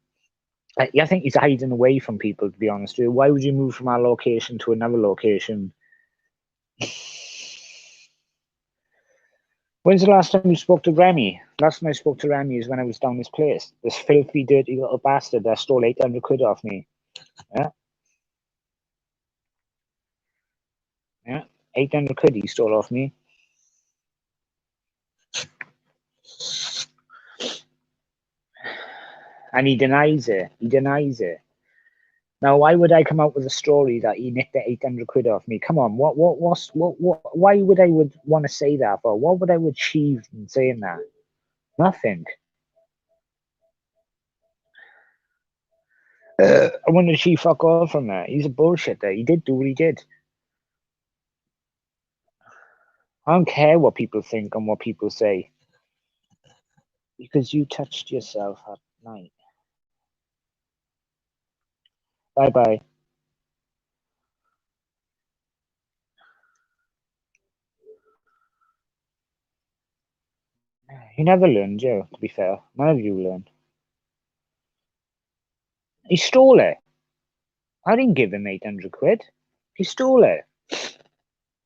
I think he's hiding away from people. To be honest with you, why would you move from our location to another location? When's the last time you spoke to Remy? Last time I spoke to Remy is when I was down this place. This filthy, dirty little bastard that stole 800 quid off me. Yeah, yeah, 800 quid he stole off me. And he denies it. He denies it. Now, why would I come out with a story that he nicked the 800 quid off me? Come on, why would I would want to say that for? What would I achieve in saying that? Nothing. I wouldn't achieve fuck all from that. He's a bullshitter. He did do what he did. I don't care what people think and what people say. Because you touched yourself at night. Bye bye. You never learned, Joe, to be fair. None of you learned. He stole it. I didn't give him 800 quid. He stole it.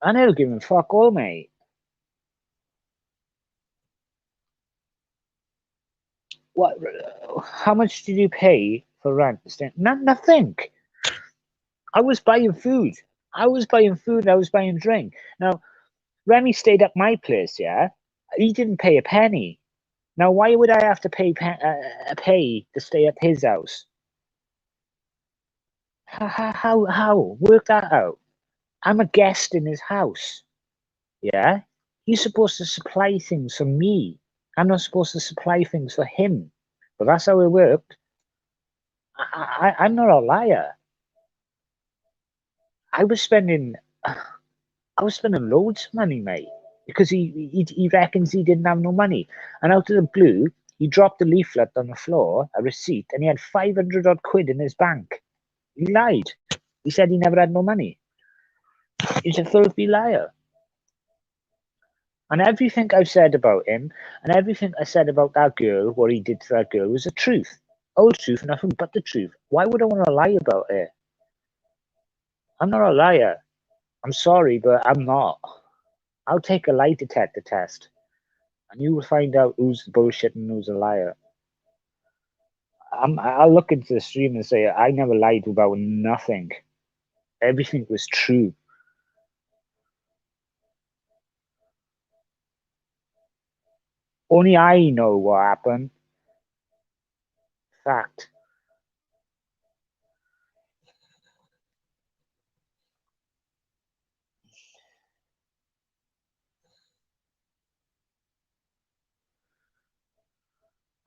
I never give him fuck all, mate. What? How much did you pay for rent? Nothing. I was buying food. I was buying food. I was buying drink. Now, Remy stayed at my place, yeah? He didn't pay a penny. Now, why would I have to pay to stay at his house? How? Work that out. I'm a guest in his house. Yeah? He's supposed to supply things for me. I'm not supposed to supply things for him. But that's how it worked. I'm not a liar. I was spending, I was spending loads of money, mate, because he reckons he didn't have no money, and out of the blue, he dropped a leaflet on the floor, a receipt, and he had 500 odd quid in his bank. He lied. He said he never had no money. He's a filthy liar. And everything I've said about him, and everything I said about that girl, what he did to that girl, was the truth. Whole truth, nothing but the truth. Why would I want to lie about it? I'm not a liar. I'm sorry, but I'm not. I'll take a lie detector test, and you will find out who's bullshit and who's a liar. I'll look into the stream and say I never lied about nothing. Everything was true. Only I know what happened. Fact.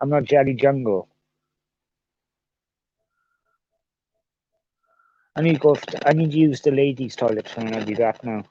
I'm not Jelly Jungle. I need to go. I need to use the ladies' toilet, and I'll be back now.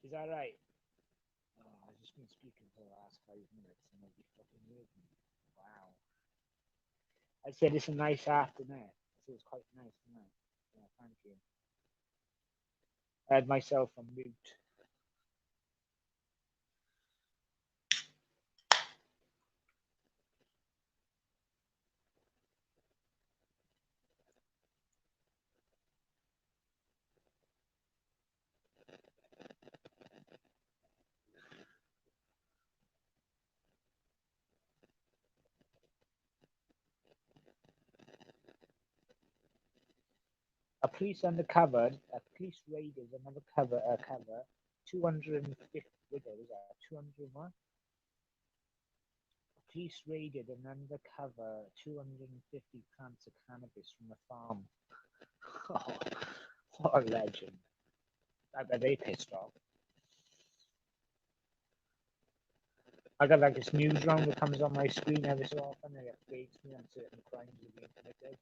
Is that right? Oh, I've just been speaking for the last 5 minutes and nobody fucking heard me. Wow. I said it's a nice afternoon. I said it's quite nice tonight. Yeah, thank you. I had myself on mute. A police undercover, a police raided another cover, 250, wait, what was that, 200 what? Police raided an undercover 250 plants of cannabis from a farm. Oh, what a legend. I bet they pissed off. I got like this news round that comes on my screen every so often and it updates me on certain crimes that are being committed.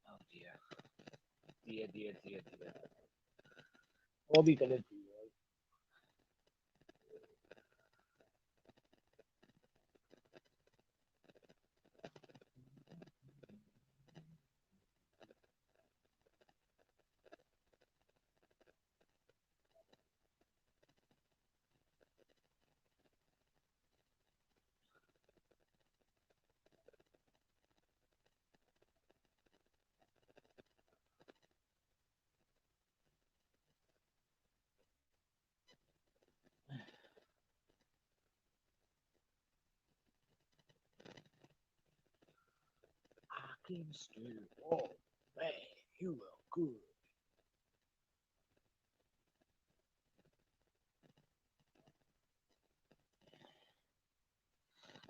Oh dear. Dear. What are we gonna do, right? I can stew. Oh man, you are good.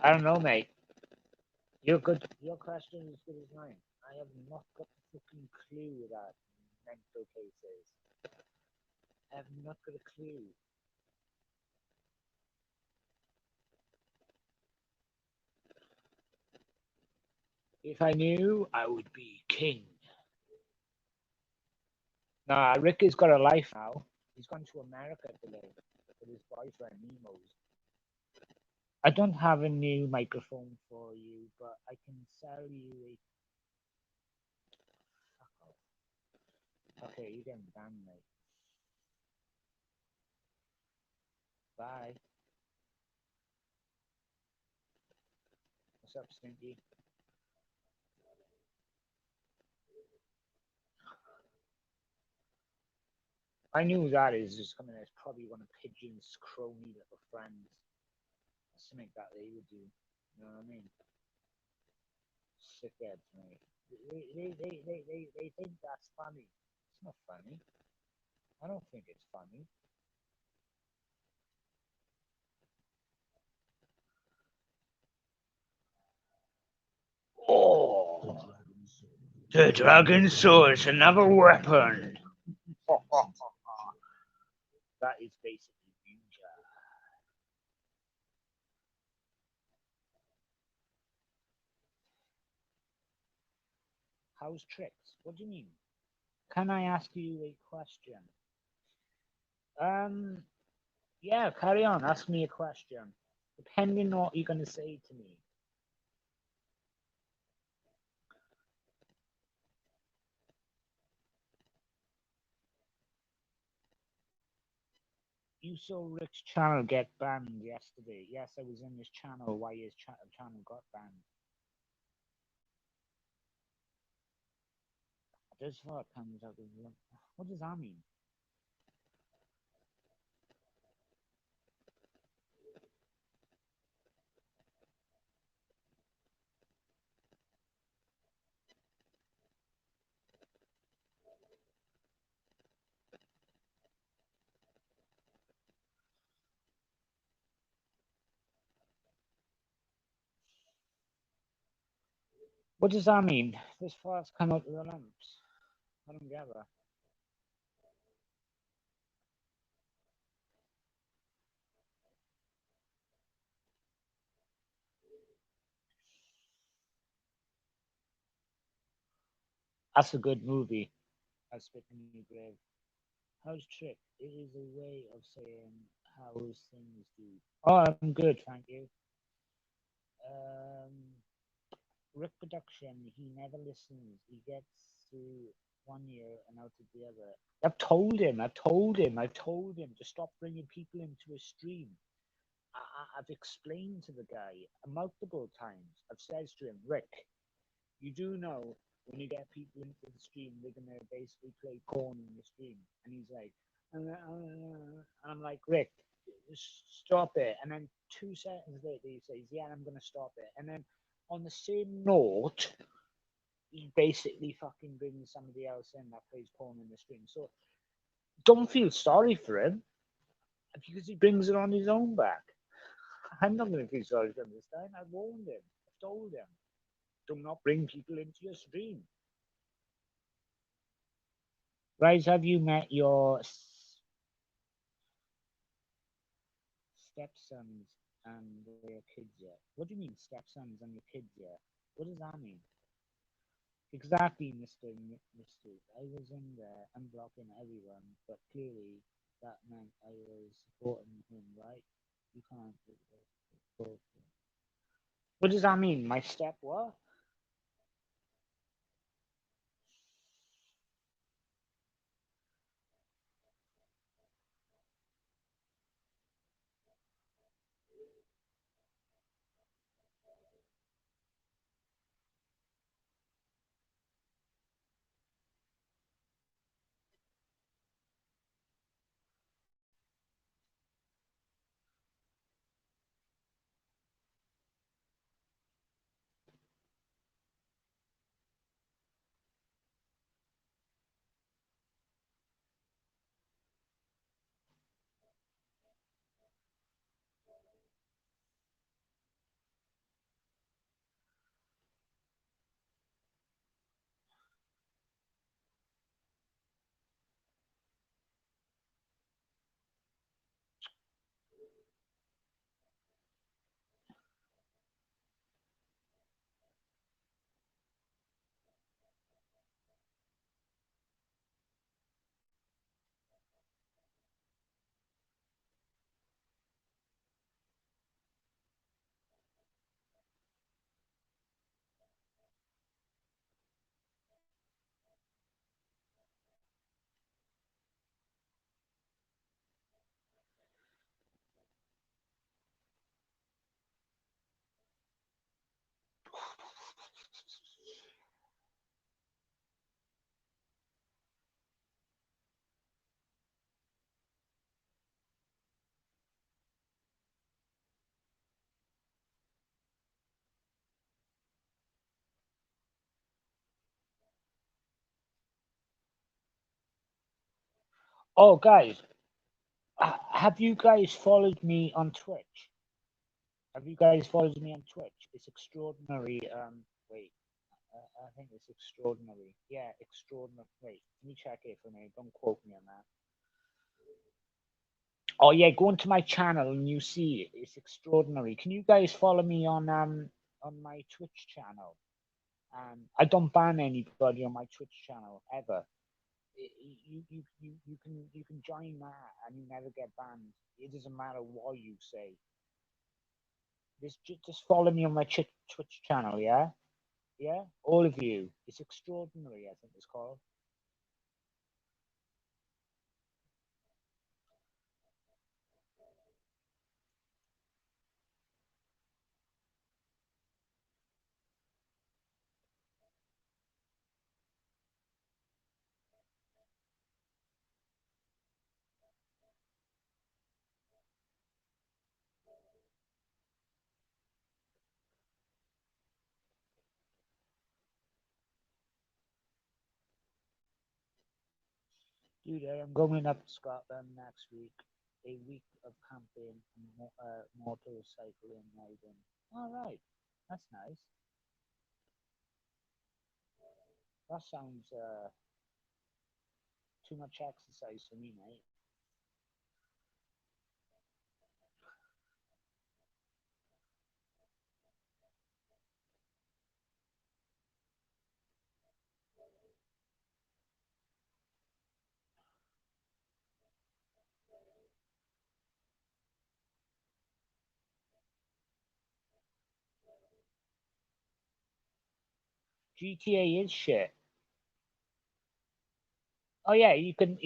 I don't know, mate. You're good. Your question is as good as mine. I have not got a fucking clue about mental cases. I have not got a clue. If I knew, I would be king. Nah, Rick has got a life now. He's gone to America to live with his boyfriend Nemo's. I don't have a new microphone for you, but I can sell you a. Okay, you're getting banned, mate. Bye. What's up, Stinky? I knew that is just coming as probably one of Pigeon's crony little friends. Something that they would do. You know what I mean? Sickheads, mate. They think that's funny. It's not funny. I don't think it's funny. Oh, the dragon sword is another weapon. That is basically ninja. How's tricks? What do you mean? Can I ask you a question? Um, yeah, carry on. Ask me a question. Depending on what you're going to say to me. You saw Rick's channel get banned yesterday. Yes, I was in his channel. Why his channel got banned? This what comes out of what does that mean? What does that mean? This fart's come out of the lumps. I don't get that. That's a good movie. I Spit in Your Grave. How's Trick? It is a way of saying how's things do. Oh, I'm good, thank you. Um, Rick Production, he never listens. He gets through one year and out of the other. I've told him to stop bringing people into a stream. I've explained to the guy multiple times. I've said to him, Rick, you do know when you get people into the stream, they're gonna basically play porn in the stream. And he's like, and I'm like, Rick, stop it. And then 2 seconds later, he says, yeah, I'm gonna stop it. And then on the same note, he basically fucking brings somebody else in that plays porn in the stream. So don't feel sorry for him because he brings it on his own back. I'm not going to feel sorry for him this time. I warned him. I told him, do not bring people into your stream. Guys, have you met your stepsons and their kids yet? What do you mean, stepsons and your kids yet? What does that mean? Exactly, Mister. I was in there unblocking everyone, but clearly that meant I was supporting him, right? You can't. What does that mean? My step what? Oh, guys, have you guys followed me on Twitch? Have you guys followed me on Twitch? It's extraordinary. Wait, I think it's extraordinary. Yeah, extraordinary. Wait, let me check it for me. Don't quote me on that. Oh yeah, go into my channel and you see it. It's extraordinary. Can you guys follow me on my Twitch channel? I don't ban anybody on my Twitch channel ever. You can join that and you never get banned. It doesn't matter what you say. Just follow me on my Twitch channel, yeah, yeah, all of you. It's extraordinary. I think it's called. Dude, I'm going up to Scotland next week. A week of camping and motorcycling riding. All right, that's nice. That sounds too much exercise for me, mate. GTA is shit. Oh yeah, you can.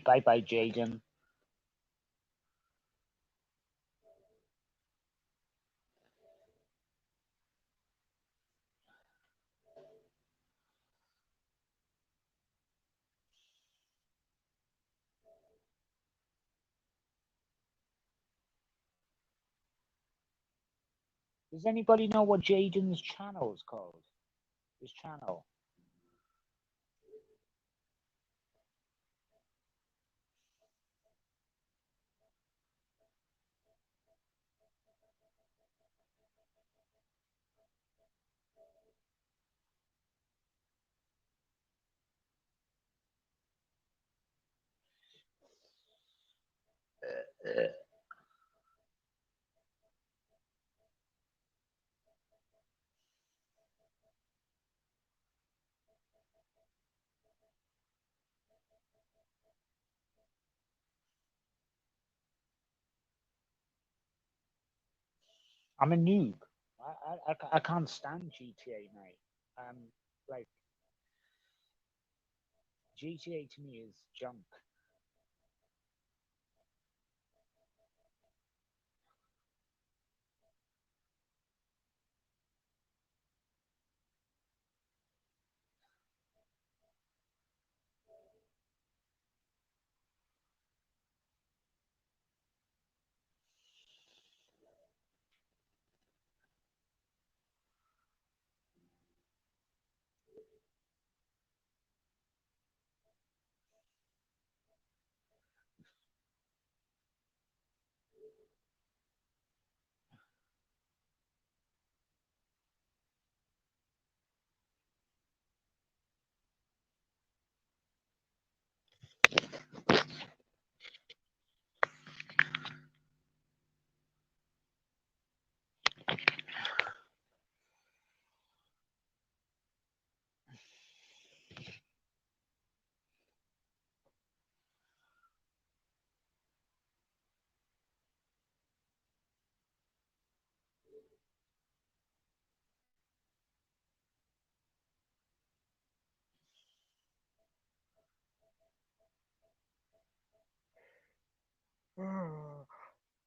Bye bye, Jaden. Does anybody know what Jaden's channel is called? His channel. I'm a noob. I can't stand GTA, mate. Like GTA to me is junk.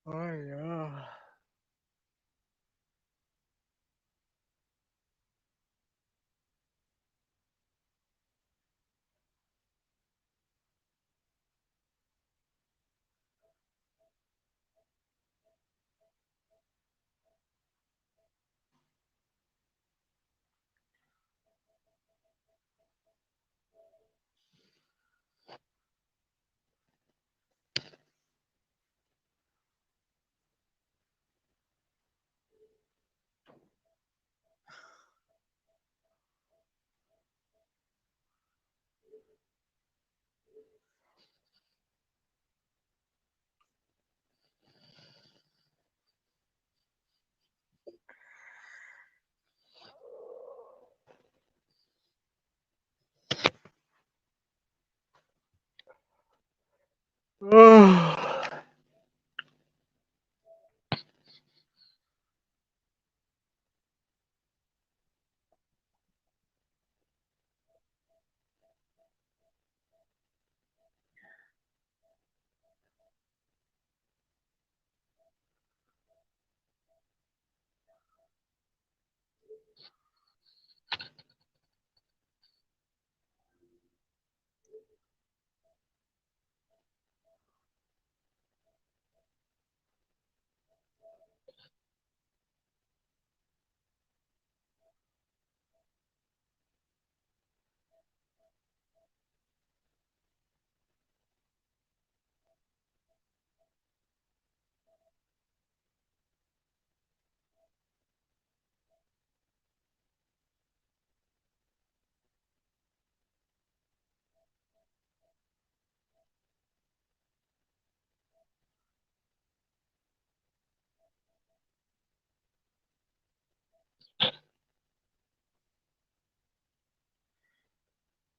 Oh, yeah.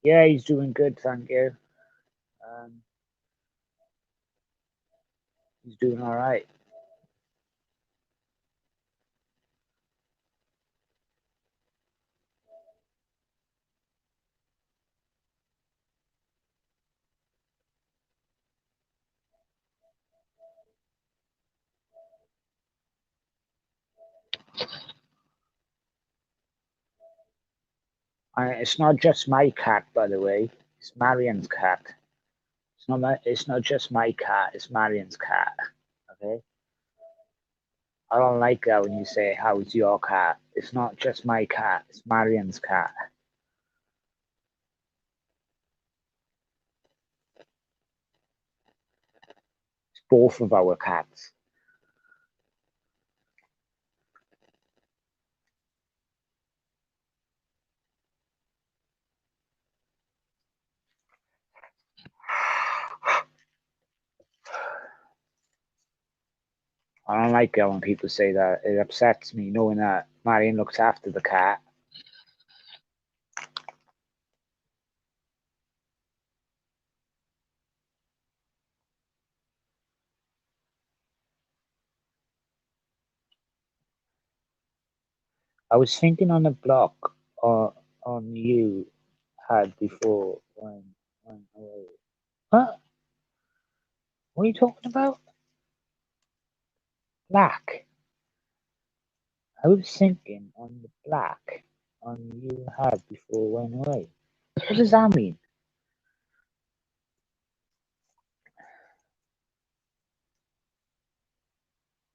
Yeah, he's doing good, thank you. Um, he's doing all right. It's not just my cat, by the way. It's Marion's cat. It's not just my cat. It's Marion's cat. Okay. I don't like that when you say, "How's your cat?" It's not just my cat. It's Marion's cat. It's both of our cats. I don't like it when people say that. It upsets me knowing that Marion looks after the cat. I was thinking on the block on you had before when what? What are you talking about? Black. I was thinking on the black on you had before it went away. What does that mean?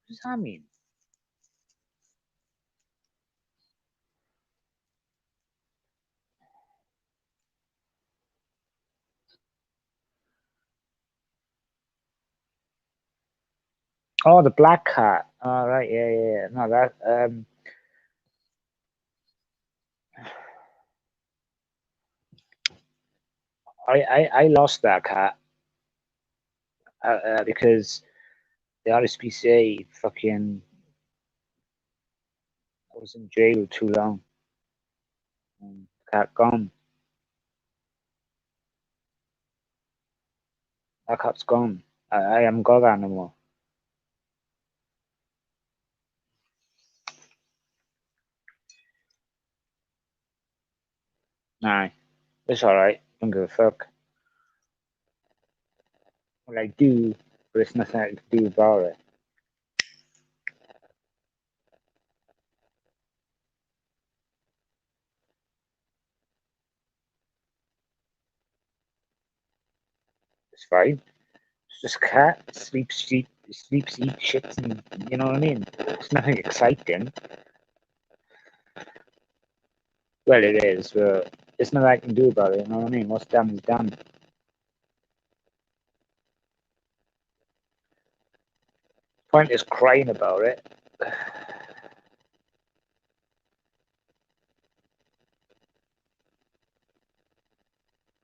What does that mean? Oh, the black cat. All right, yeah, yeah, yeah. No, that I lost that cat because the RSPCA fucking I was in jail too long. And cat gone. That cat's gone. I haven't got that no more. Nah, it's all right. Don't give a fuck. Well, I do, but it's nothing I can do about it. It's fine. It's just a cat. Sleeps, eats, shits, and you know what I mean. It's nothing exciting. Well, it is, but there's nothing I can do about it. You know what I mean? What's done is done. Point is crying about it.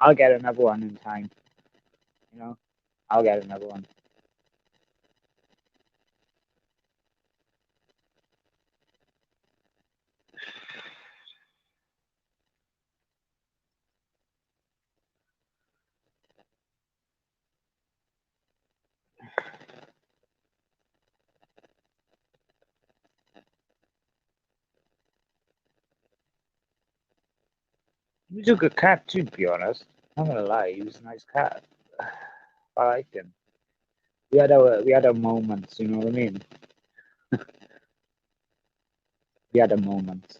I'll get another one in time. You know, I'll get another one. He was a good cat too, to be honest. I'm not gonna lie, he was a nice cat. I liked him. We had our moments. You know what I mean? We had our moments.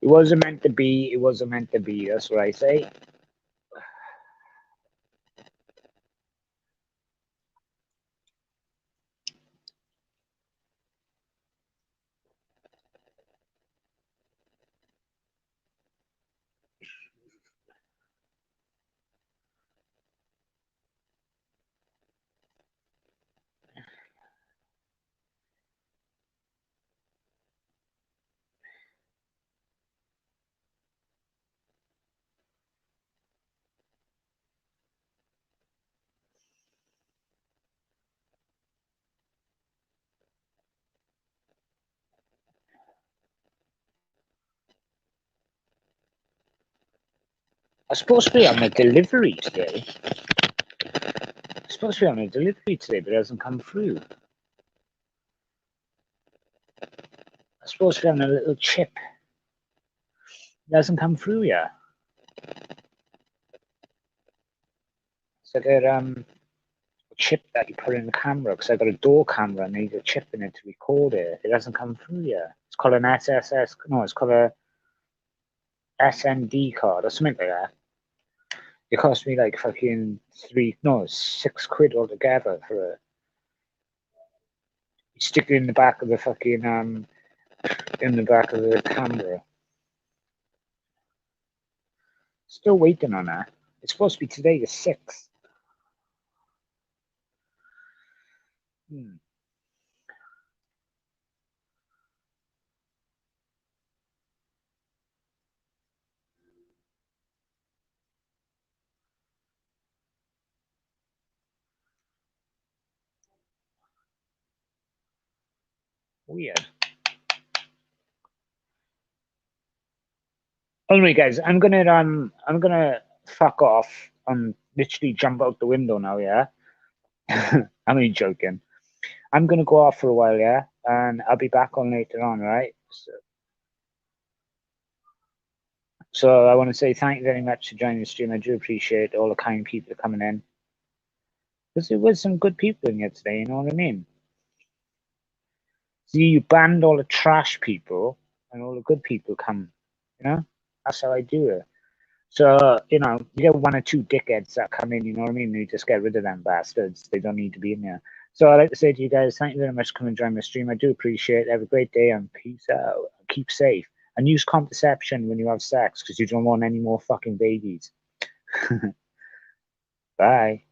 It wasn't meant to be. It wasn't meant to be. That's what I say. I'm supposed to be on a delivery today. I'm supposed to be on a delivery today, but it hasn't come through. I'm supposed to be on a little chip. It hasn't come through yet. It's like a chip that you put in the camera, because I got a door camera and I need a chip in it to record it. It hasn't come through yet. It's called an SSS. No, it's called a SND card or something like that. It cost me like fucking £6 altogether for it. You stick it in the back of the fucking in the back of the camera. Still waiting on that. It's supposed to be today, the 6th. Weird. Anyway, guys, I'm gonna fuck off and literally jump out the window now. Yeah, I'm only joking. I'm gonna go off for a while, yeah, and I'll be back on later on, right? So I want to say thank you very much for joining the stream. I do appreciate all the kind people coming in. Because there was some good people in here today, you know what I mean? See, you banned all the trash people and all the good people come, you know? That's how I do it. So, you know, you get one or two dickheads that come in, you know what I mean? You just get rid of them bastards. They don't need to be in there. So I'd like to say to you guys, thank you very much for coming and joining my stream. I do appreciate it. Have a great day and peace out. Keep safe. And use contraception when you have sex because you don't want any more fucking babies. Bye.